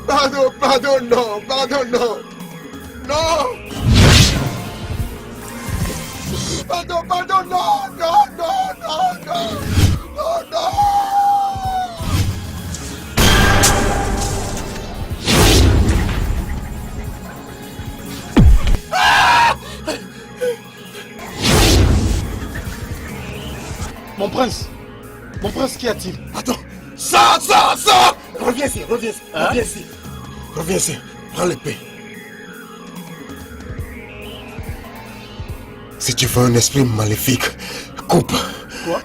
Pardon, pardon, non, pardon, non. Non. Pardon, pardon, non, non, non, non, non, non, non. Mon prince, qu'y a-t-il? Attends, ça. Reviens ici, reviens ici, reviens ici. Reviens ici, prends l'épée. Si tu veux un esprit maléfique, coupe. Quoi?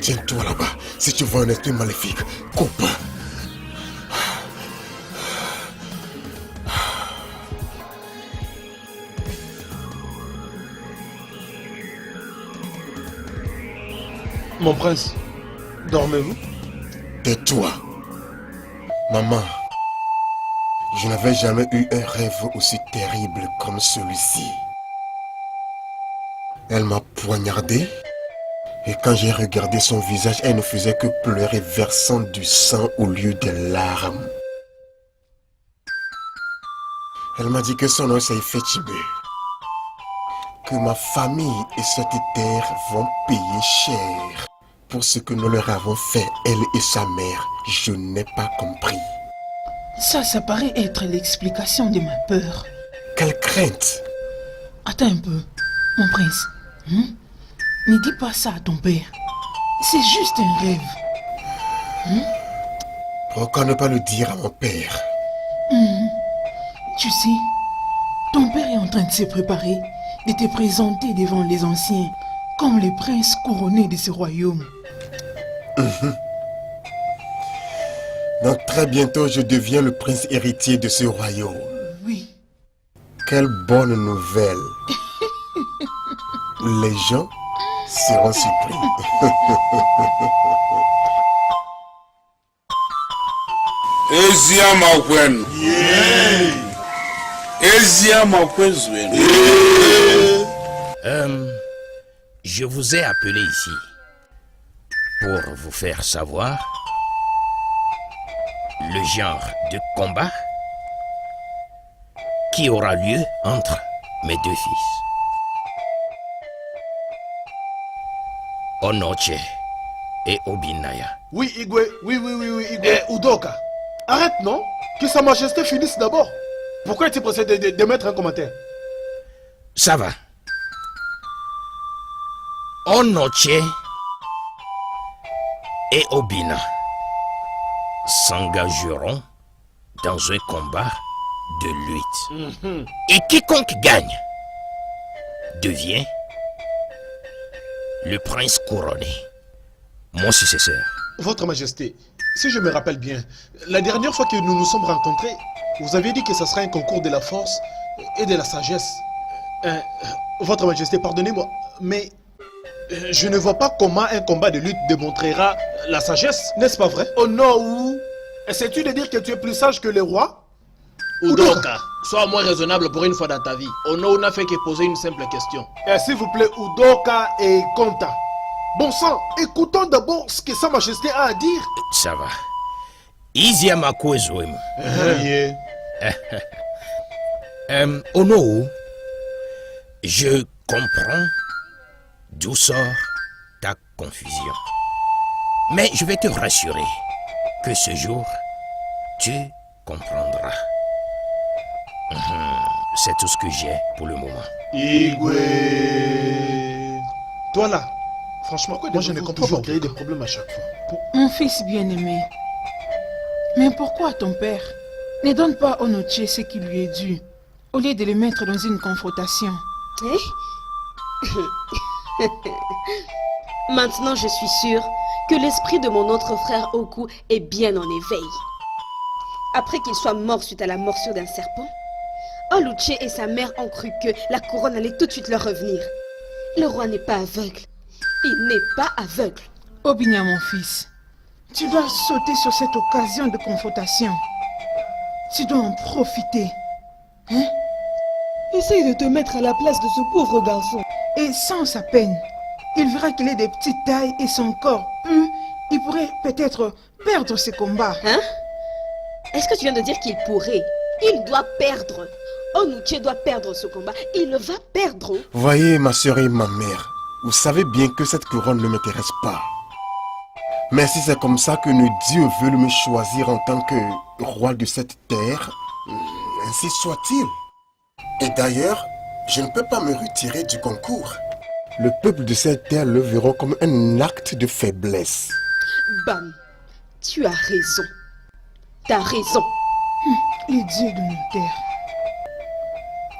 Tiens-toi là-bas. Si tu veux un esprit maléfique, coupe. Mon prince, dormez-vous? Tais-toi. Maman, je n'avais jamais eu un rêve aussi terrible comme celui-ci. Elle m'a poignardé et quand j'ai regardé son visage, elle ne faisait que pleurer, versant du sang au lieu des larmes. Elle m'a dit que son nom c'est Ifechibé, que ma famille et cette terre vont payer cher pour ce que nous leur avons fait, elle et sa mère. Je n'ai pas compris. Ça paraît être l'explication de ma peur. Quelle crainte! Attends un peu, mon prince. Ne dis pas ça à ton père. C'est juste un rêve. Pourquoi ne pas le dire à mon père? Tu sais, ton père est en train de se préparer, de te présenter devant les anciens, comme le prince couronné de ce royaume. Donc très bientôt, je deviens le prince héritier de ce royaume. Oui. Quelle bonne nouvelle. Les gens seront surpris. Je vous ai appelé ici pour vous faire savoir le genre de combat qui aura lieu entre mes deux fils. Onoche et Obinaya. Oui, Igwe, oui, Igwe. Udoka, arrête, non? Que Sa Majesté finisse d'abord. Pourquoi es-tu pressé de mettre un commentaire? Ça va. Onoche et Obina s'engageront dans un combat de lutte. Et quiconque gagne devient le prince couronné, mon successeur. Votre Majesté, si je me rappelle bien, la dernière fois que nous nous sommes rencontrés, vous aviez dit que ce serait un concours de la force et de la sagesse. Votre Majesté, pardonnez-moi, mais je ne vois pas comment un combat de lutte démontrera la sagesse, n'est-ce pas vrai? Oh non, essaies-tu de dire que tu es plus sage que le roi? Udoka, sois moins raisonnable pour une fois dans ta vie. Ono n'a fait que poser une simple question. S'il vous plaît, Udoka et Konta. Bon sang, écoutons d'abord ce que Sa Majesté a à dire. Ça va. Iziamakwezouem. Ono, je comprends d'où sort ta confusion. Mais je vais te rassurer que ce jour, tu comprendras. C'est tout ce que j'ai pour le moment. Igwe. Toi là, franchement, moi je ne comprends pas. Créer des problèmes à chaque fois. Mon fils bien-aimé, mais pourquoi ton père ne donne pas à Onoche ce qui lui est dû, au lieu de le mettre dans une confrontation? Maintenant, je suis sûre que l'esprit de mon autre frère Oku est bien en éveil. Après qu'il soit mort suite à la morsure d'un serpent, Oluche et sa mère ont cru que la couronne allait tout de suite leur revenir. Le roi n'est pas aveugle. Il n'est pas aveugle. Obinia, mon fils, tu dois sauter sur cette occasion de confrontation. Tu dois en profiter. Hein? Essaye de te mettre à la place de ce pauvre garçon. Et sans sa peine, il verra qu'il est de petite taille et son corps il pourrait peut-être perdre ce combat. Hein? Est-ce que tu viens de dire qu'il pourrait? Il doit perdre. Onuche doit perdre ce combat. Il va perdre. Voyez, ma soeur et ma mère, vous savez bien que cette couronne ne m'intéresse pas. Mais si c'est comme ça que le Dieu veut me choisir en tant que roi de cette terre, ainsi soit-il. Et d'ailleurs, je ne peux pas me retirer du concours. Le peuple de cette terre le verront comme un acte de faiblesse. Bam, tu as raison. T'as raison. Les dieux de nos terres.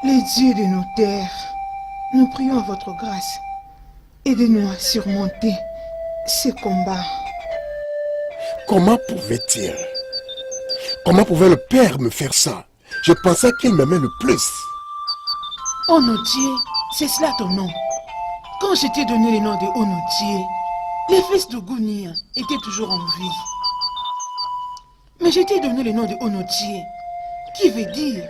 Les dieux de nos terres, nous prions à votre grâce. Aidez-nous à surmonter ces combats. Comment pouvait-il? Comment pouvait le père me faire ça? Je pensais qu'il m'aimait le plus. Onoche, c'est cela ton nom. Quand je t'ai donné le nom de Onoche, les fils de Gunia étaient toujours en vie. Mais je t'ai donné le nom de Onoche, qui veut dire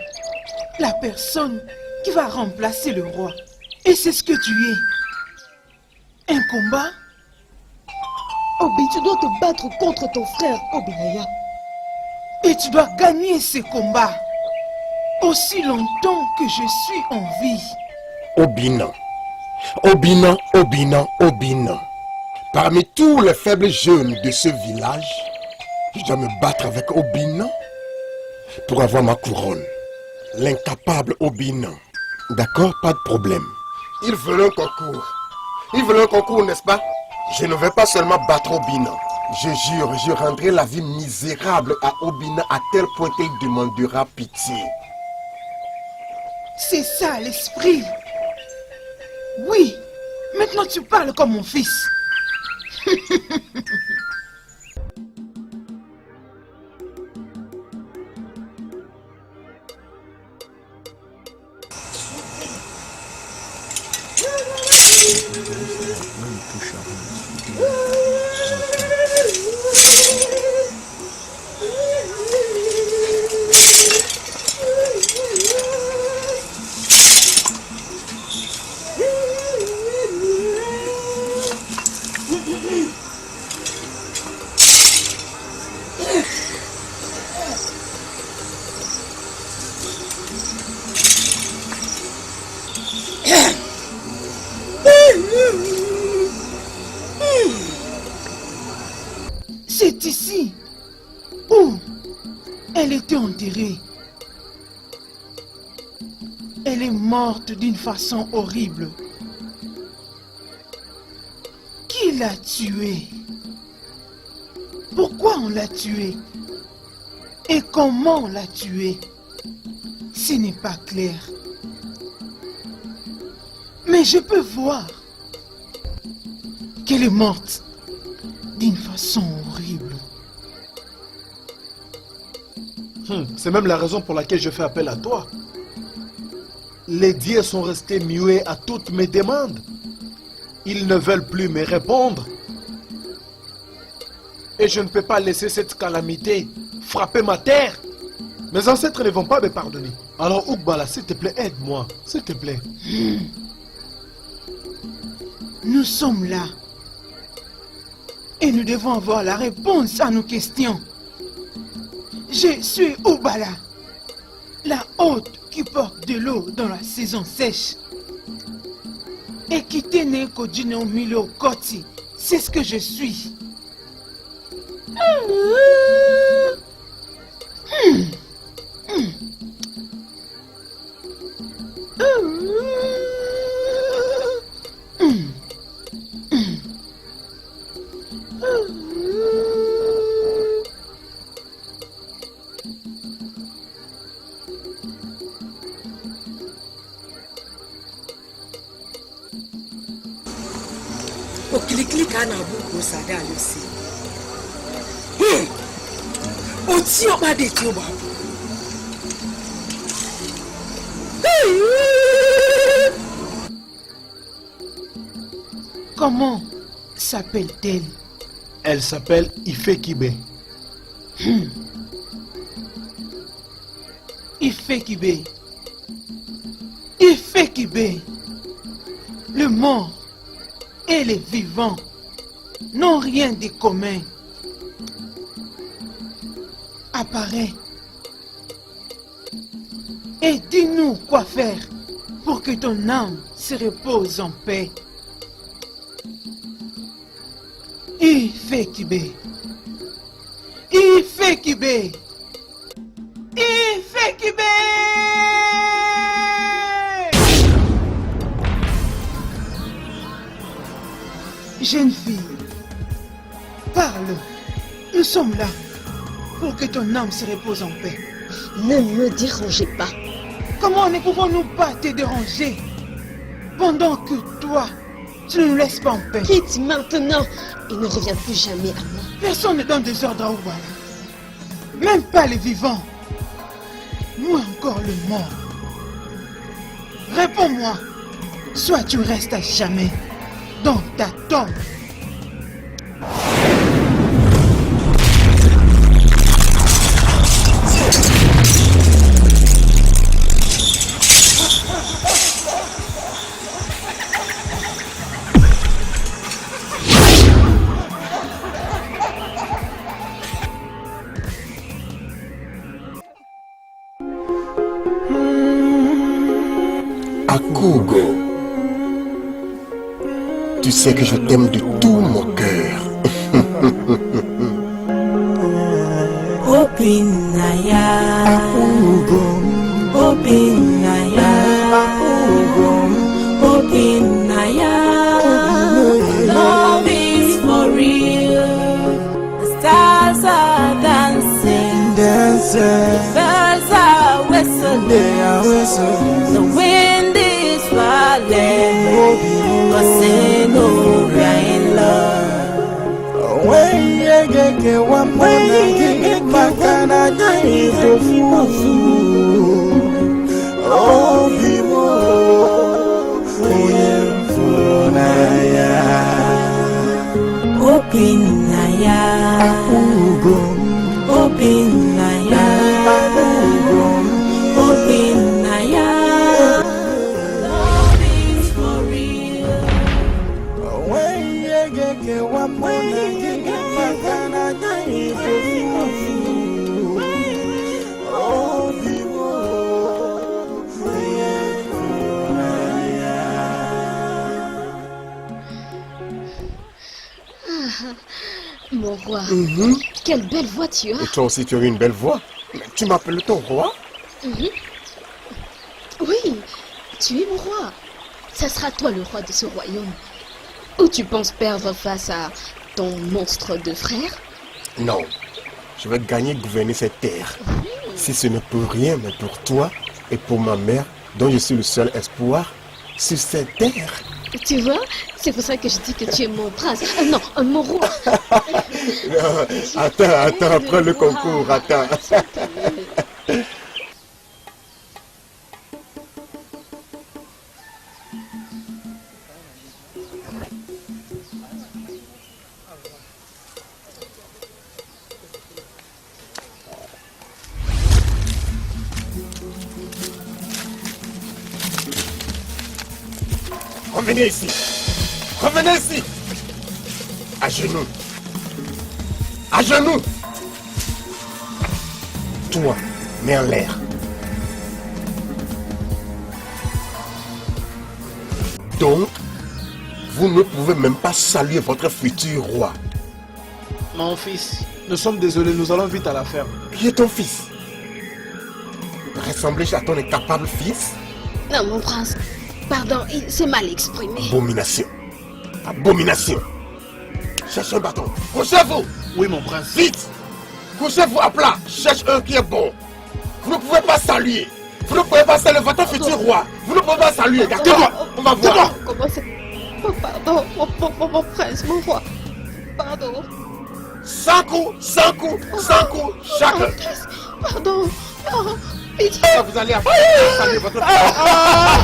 la personne qui va remplacer le roi. Et c'est ce que tu es. Un combat? Obi, tu dois te battre contre ton frère Obinaya. Et tu dois gagner ce combat aussi longtemps que je suis en vie. Obina. Obina, Obina, Obina. Parmi tous les faibles jeunes de ce village, je dois me battre avec Obina pour avoir ma couronne. L'incapable Obina. D'accord, pas de problème. Ils veulent un concours. Ils veulent un concours, n'est-ce pas? Je ne vais pas seulement battre Obina, Je jure, je rendrai la vie misérable à Obina à tel point qu'elle demandera pitié. C'est ça l'esprit. Oui, maintenant tu parles comme mon fils. C'est ici où elle était enterrée. Elle est morte d'une façon horrible. Qui l'a tuée? Pourquoi on l'a tuée? Et comment on l'a tuée? Ce n'est pas clair. Mais je peux voir qu'elle est morte d'une façon horrible. C'est même la raison pour laquelle je fais appel à toi. Les dieux sont restés muets à toutes mes demandes. Ils ne veulent plus me répondre. Et je ne peux pas laisser cette calamité frapper ma terre. Mes ancêtres ne vont pas me pardonner. Alors Oukbala, s'il te plaît, aide-moi. S'il te plaît. Nous sommes là. Et nous devons avoir la réponse à nos questions. Je suis Oukbala, la hôte qui porte de l'eau dans la saison sèche. Et qui tenait Kodjino Milo Koti, c'est ce que je suis. Oklikika na buku sada losi. Oti o ba de ti o ba. Comment s'appelle-t-elle? Elle s'appelle Ifekibe. Ifekibe. Ifekibe. Le mort et les vivants n'ont rien de commun. Apparaît et dis-nous quoi faire pour que ton âme se repose en paix. Ifekibe. Ifekibe. Ifekibe. Jeune fille, parle. Nous sommes là pour que ton âme se repose en paix. Ne me dérangez pas. Comment ne pouvons-nous pas te déranger pendant que toi, tu ne nous laisses pas en paix? Quitte maintenant et ne reviens plus jamais à moi. Personne ne donne des ordres à Oukbala. Même pas les vivants. Moins encore le mort. Réponds-moi. Soit tu restes à jamais dans ta tombe. Akugo, tu sais que je t'aime de tout mon cœur. Opinaya, Opinaya, Opinaya, love is for real. The wind is falling, but say no, we are in love. Opinaya, Opinaya, Opinaya. Love is for real. Mon roi, quelle belle voix tu as. Et toi aussi, tu as eu une belle voix. Mais tu m'appelles ton roi? Oui, tu es mon roi. Ça sera toi le roi de ce royaume. Ou tu penses perdre face à ton monstre de frère? Non. Je vais gagner gouverner cette terre. Si ce ne peut rien, mais pour toi et pour ma mère, dont je suis le seul espoir sur cette terre. Tu vois, c'est pour ça que je dis que tu es mon prince. Non, mon roi. Attends, après le concours, attends. Revenez ici. Revenez ici. À genoux. À genoux. Toi, mets en l'air. Donc, vous ne pouvez même pas saluer votre futur roi. Mon fils, nous sommes désolés, nous allons vite à la ferme. Qui est ton fils? Ressemblez à ton incapable fils? Non, mon prince. Pardon, il s'est mal exprimé. Abomination. Abomination. Cherchez un bâton. Couchez-vous. Oui, mon prince. Vite. Couchez-vous à plat. Cherche un qui est bon. Vous ne pouvez pas saluer. Vous ne pouvez pas saluer votre futur roi. Vous ne pouvez pas saluer, d'accord? On va voir. Comment c'est? Oh, pardon, mon prince, mon roi. Pardon. 100 coups, 100 coups, 100 coups, chacun. Pardon. Non, pitié. Vous allez apprendre à saluer votre roi.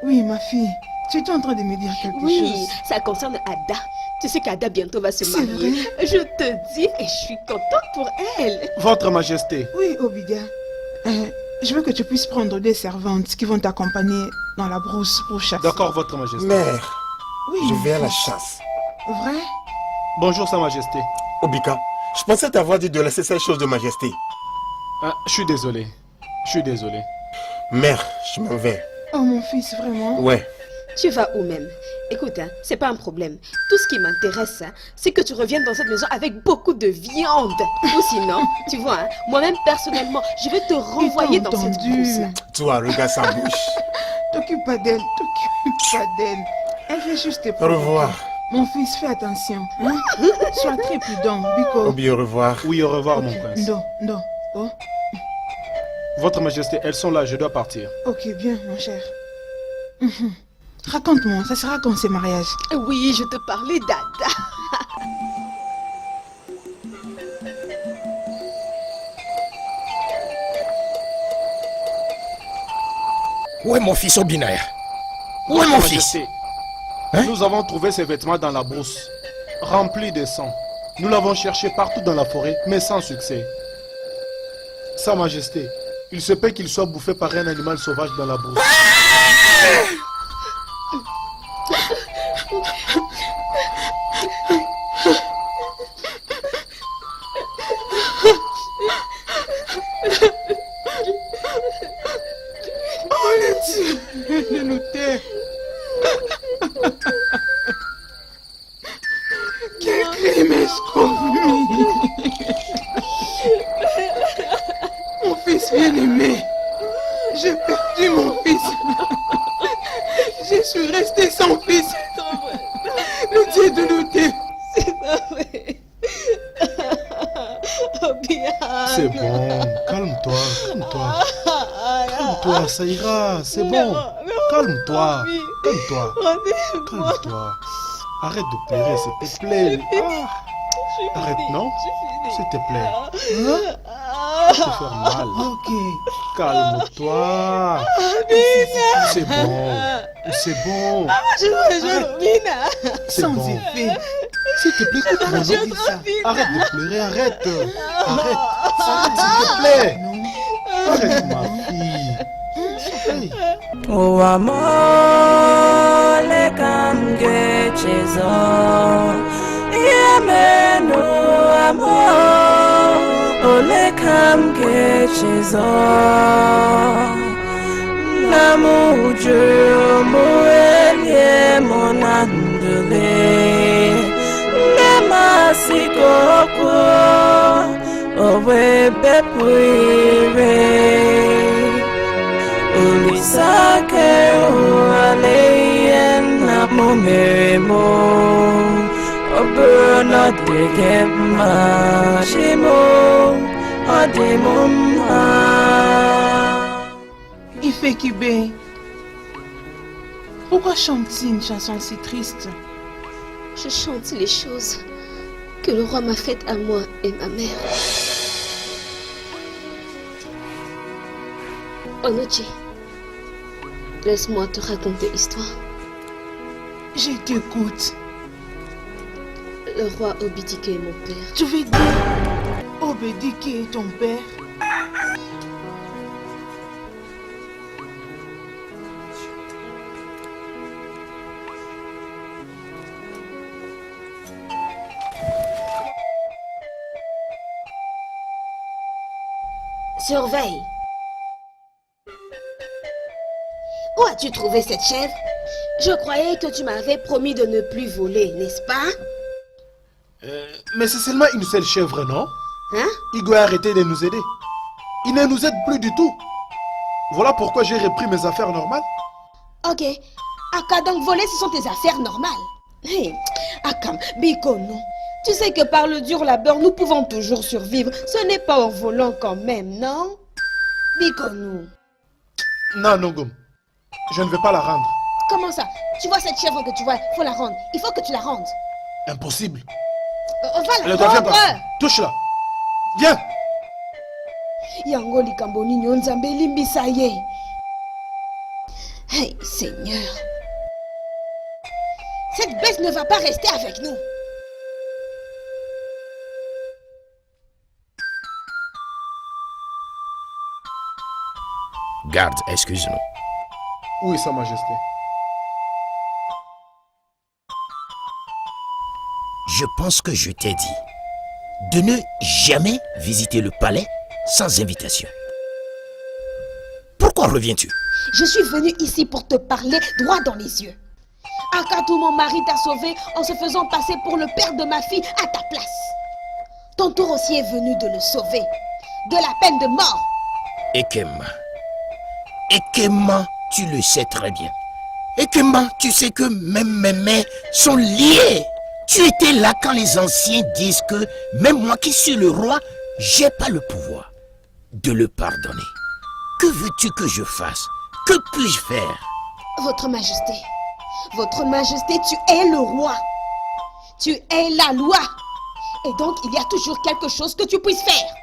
Oui, ma fille, tu étais en train de me dire quelque chose. Oui, ça concerne Ada. Tu sais qu'Ada bientôt va se C'est marier. vrai? Je te dis, et je suis contente pour elle. Votre Majesté. Oui, Obidia. Je veux que tu puisses prendre des servantes qui vont t'accompagner dans la brousse pour chasser. D'accord, Votre Majesté. Mère, Oui, je mon vais à la fils. chasse. Vrai? Bonjour, Sa Majesté. Obika, je pensais t'avoir dit de laisser ces choses de majesté. Ah, je suis désolé. Je suis désolé. Mère, je m'en vais. Oh, mon fils, vraiment? Ouais. Tu vas où même? Écoute, hein, c'est pas un problème. Tout ce qui m'intéresse, hein, c'est que tu reviennes dans cette maison avec beaucoup de viande. Ou sinon, tu vois, hein, moi-même personnellement, je vais te renvoyer dans cette brousse. Toi, regarde sa bouche. T'occupe pas d'elle, t'occupe pas d'elle. Elle fait juste tes Au revoir. Mon fils, fais attention. Hein? Sois très prudent, Biko. Obi, au revoir. Oui, au revoir, Ok, mon prince. Non, non. Oh, Votre Majesté, elles sont là, je dois partir. ok, bien, mon cher. Raconte-moi, ça sera quand ce mariage? Oui, je te parlais d'Ada. Où est mon fils Obinaya? Où est Votre mon fils? Majesté, Hein? nous avons trouvé ses vêtements dans la brousse, remplis de sang. Nous l'avons cherché partout dans la forêt, mais sans succès. Sa Majesté, il se peut qu'il soit bouffé par un animal sauvage dans la brousse. Oh le Dieu de nos terres. Quel crime ai-je commis? Mon fils bien-aimé. J'ai perdu mon fils. Je suis resté sans fils. Le Dieu de nos terres. C'est pas vrai. C'est bon, calme-toi, calme-toi. Calme-toi, ça ira, c'est bon. Calme-toi, calme-toi, calme-toi. Arrête de pleurer, s'il te plaît. Ah, arrête, non? S'il te plaît. Hein? Ça te fait mal. Ok. Calme-toi. C'est bon, c'est bon. C'est Sans bon. effet. S'il te plaît, écoute mon nom. Arrête de pleurer, arrête. Arrête, arrête, s'il te plaît. Arrête, ma fille. Hey. O amor le camgechezo Yemeno amor O le camgechezo Namuju muelie monandule Nemasikoko Owe bepuire Ulisake ualeyen na momeremo Oburna degema shimo ademumha Ifekibé, pourquoi chantes-tu une chanson si triste? Je chante les choses que le roi m'a faites à moi et ma mère. Onochi, laisse-moi te raconter l'histoire. Je t'écoute. Le roi Obidike est mon père. Tu veux dire Obedike est ton père? Surveille. Où as-tu trouvé cette chèvre? Je croyais que tu m'avais promis de ne plus voler, n'est-ce pas? Mais c'est seulement une seule chèvre, non? Hein? Il doit arrêter de nous aider. Il ne nous aide plus du tout. Voilà pourquoi j'ai repris mes affaires normales. Ok. Aka, donc voler, ce sont tes affaires normales. Hey, Akam, Bikono, tu sais que par le dur labeur, nous pouvons toujours survivre. Ce n'est pas en volant quand même, non? Bikono. Non, Nongom. Je ne vais pas la rendre. Comment ça? Tu vois cette chèvre que tu vois, il faut la rendre. Il faut que tu la rendes. Impossible. Va Elle la doit bien rendre. partir. Touche-la. Viens. Yango likamboni nyonzambe limbisa ye. Hey, Seigneur. Cette bête ne va pas rester avec nous. Garde, excuse-nous. Oui, Sa Majesté. Je pense que je t'ai dit de ne jamais visiter le palais sans invitation. Pourquoi reviens-tu? Je suis venue ici pour te parler droit dans les yeux. Akatou, mon mari, t'a sauvé en se faisant passer pour le père de ma fille à ta place. Ton tour aussi est venu de le sauver. De la peine de mort. Ekema. Ekema, tu le sais très bien. Ekema, tu sais que même mes mains sont liées. Tu étais là quand les anciens disent que même moi qui suis le roi, j'ai pas le pouvoir de le pardonner. Que veux-tu que je fasse? Que puis-je faire? Votre Majesté, tu es le roi. Tu es la loi. Et donc, il y a toujours quelque chose que tu puisses faire.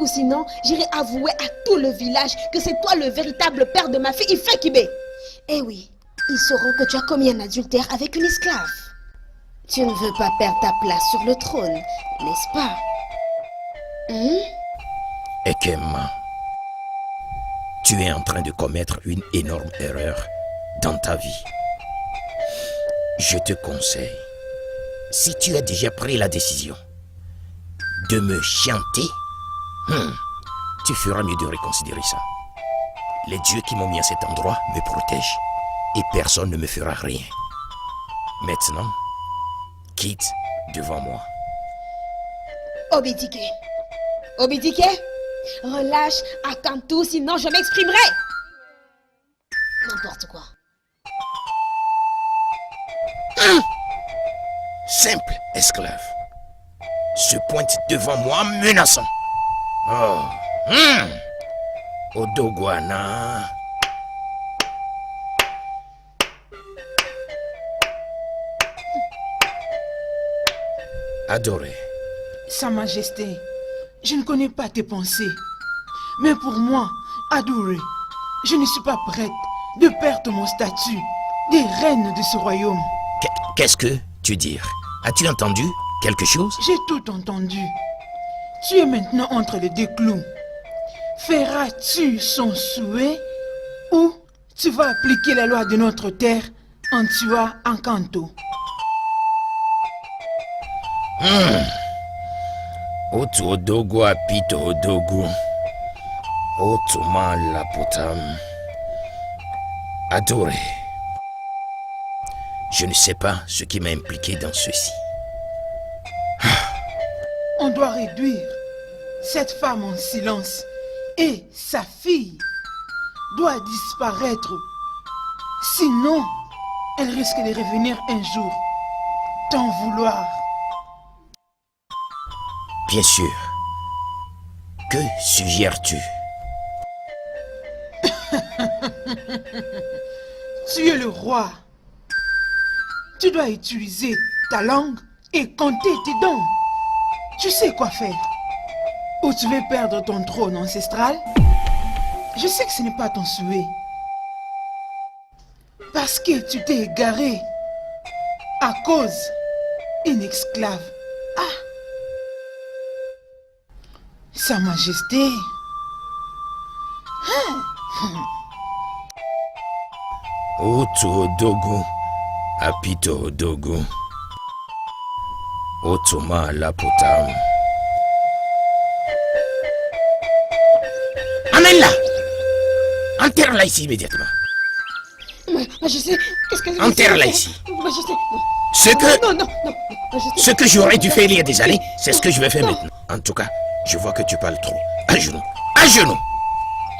Ou sinon, j'irai avouer à tout le village que c'est toi le véritable père de ma fille Ifekibé. Eh oui, ils sauront que tu as commis un adultère avec une esclave. Tu ne veux pas perdre ta place sur le trône, n'est-ce pas? Ekema, tu es en train de commettre une énorme erreur dans ta vie. Je te conseille, si tu as déjà pris la décision de me chanter, tu feras mieux de reconsidérer ça. Les dieux qui m'ont mis à cet endroit me protègent et personne ne me fera rien. Maintenant, quitte devant moi. Obidike. Obidike, relâche Akantou, sinon je m'exprimerai. N'importe quoi. Simple esclave se pointe devant moi menaçant. Oh, Odogwana. Adoré. Sa Majesté, je ne connais pas tes pensées. Mais pour moi, adoré, je ne suis pas prête de perdre mon statut de reine de ce royaume. Qu'est-ce que tu dis? As-tu entendu quelque chose? J'ai tout entendu. Tu es maintenant entre les deux clous. Feras-tu son souhait ou tu vas appliquer la loi de notre terre en tuant Akantou? Otu odogo apito odogo. Otuma lapotam. Adoré. Je ne sais pas ce qui m'a impliqué dans ceci. On doit réduire cette femme en silence et sa fille doit disparaître. Sinon, elle risque de revenir un jour t'en vouloir. Bien sûr. Que suggères-tu? Tu es le roi. Tu dois utiliser ta langue et compter tes dons. Tu sais quoi faire. Ou tu veux perdre ton trône ancestral? Je sais que ce n'est pas ton souhait. Parce que tu t'es égaré à cause d'une esclave. Ah! Sa Majesté. Otu odogo apito odogo. Otuma lapotam. Amène-la! Enterre-la ici immédiatement. Majesté, qu'est-ce que... Enterre-la ici. Majesté, non. Ce que j'aurais dû faire il y a des années, c'est ce que je vais faire maintenant. En tout cas, je vois que tu parles trop. À genoux. À genoux.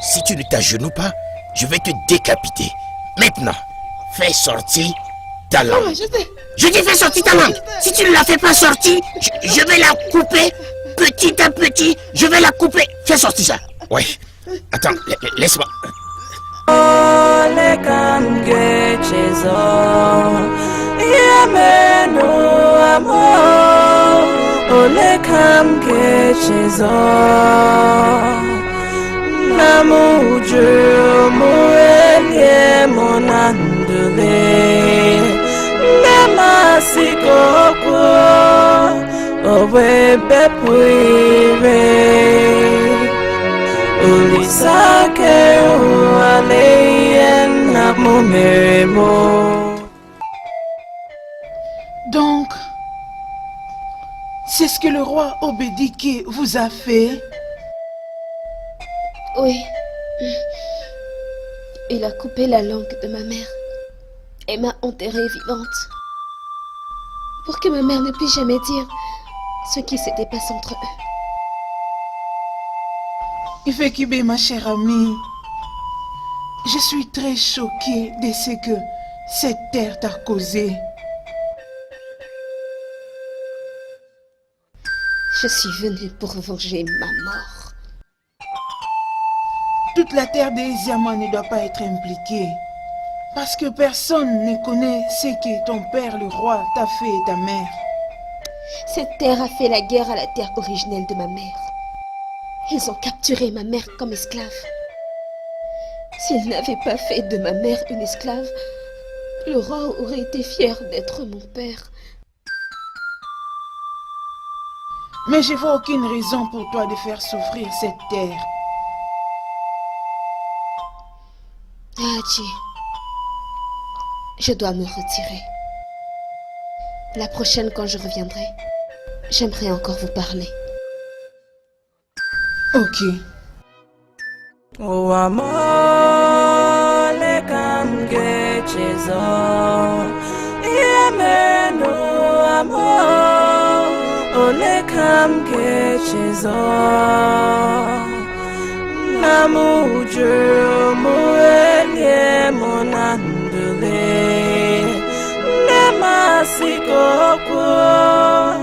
Si tu ne t'agenouilles pas, je vais te décapiter. Maintenant, fais sortir ta langue. Je dis fais sortir ta langue. Si tu ne la fais pas sortir, je vais la couper petit à petit. Je vais la couper. Fais sortir ça. Oui. Attends, laisse-moi. Ole kamge chezo Yameno amo Ole kamge chezo Namuju muelie monandule Nemasikoko Owe bepuire Ulisake ualeyen namumeremo. Donc, c'est ce que le roi Obedike vous a fait? Oui. Il a coupé la langue de ma mère et m'a enterrée vivante. Pour que ma mère ne puisse jamais dire ce qui s'était passé entre eux. Ifekibe, ma chère amie, je suis très choquée de ce que cette terre t'a causé. Je suis venue pour venger ma mort. Toute la terre d'Eziama ne doit pas être impliquée. Parce que personne ne connaît ce que ton père, le roi, t'a fait et ta mère. Cette terre a fait la guerre à la terre originelle de ma mère. Ils ont capturé ma mère comme esclave. S'ils n'avaient pas fait de ma mère une esclave, le roi aurait été fier d'être mon père. Mais je vois aucune raison pour toi de faire souffrir cette terre. Haji, je dois me retirer. La prochaine, quand je reviendrai, j'aimerais encore vous parler. Ok. O amor le camge chezo Yemeno amor O le camge chezo Namuju muelie monandule Nemasiko kwa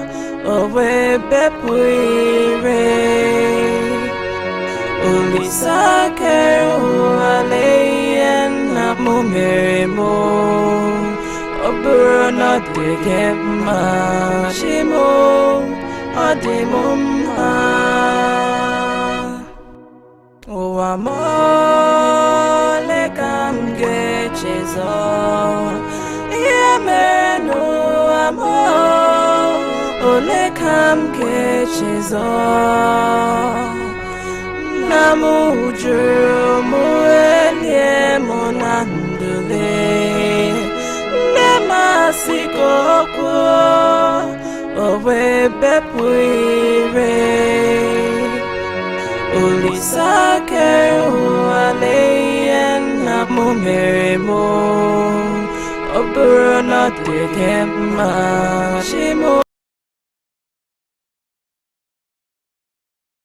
Owe bepuire Ulisake ualeyen na mumeremo Oburona degema shimo adimumha O amole kamge chezo Yemeno amor Ole kamge chezo Namuju muelie monandule Nemasiko kwa Owe bepuire Ulisake ualeyen na mumeremo Oburona degema shimo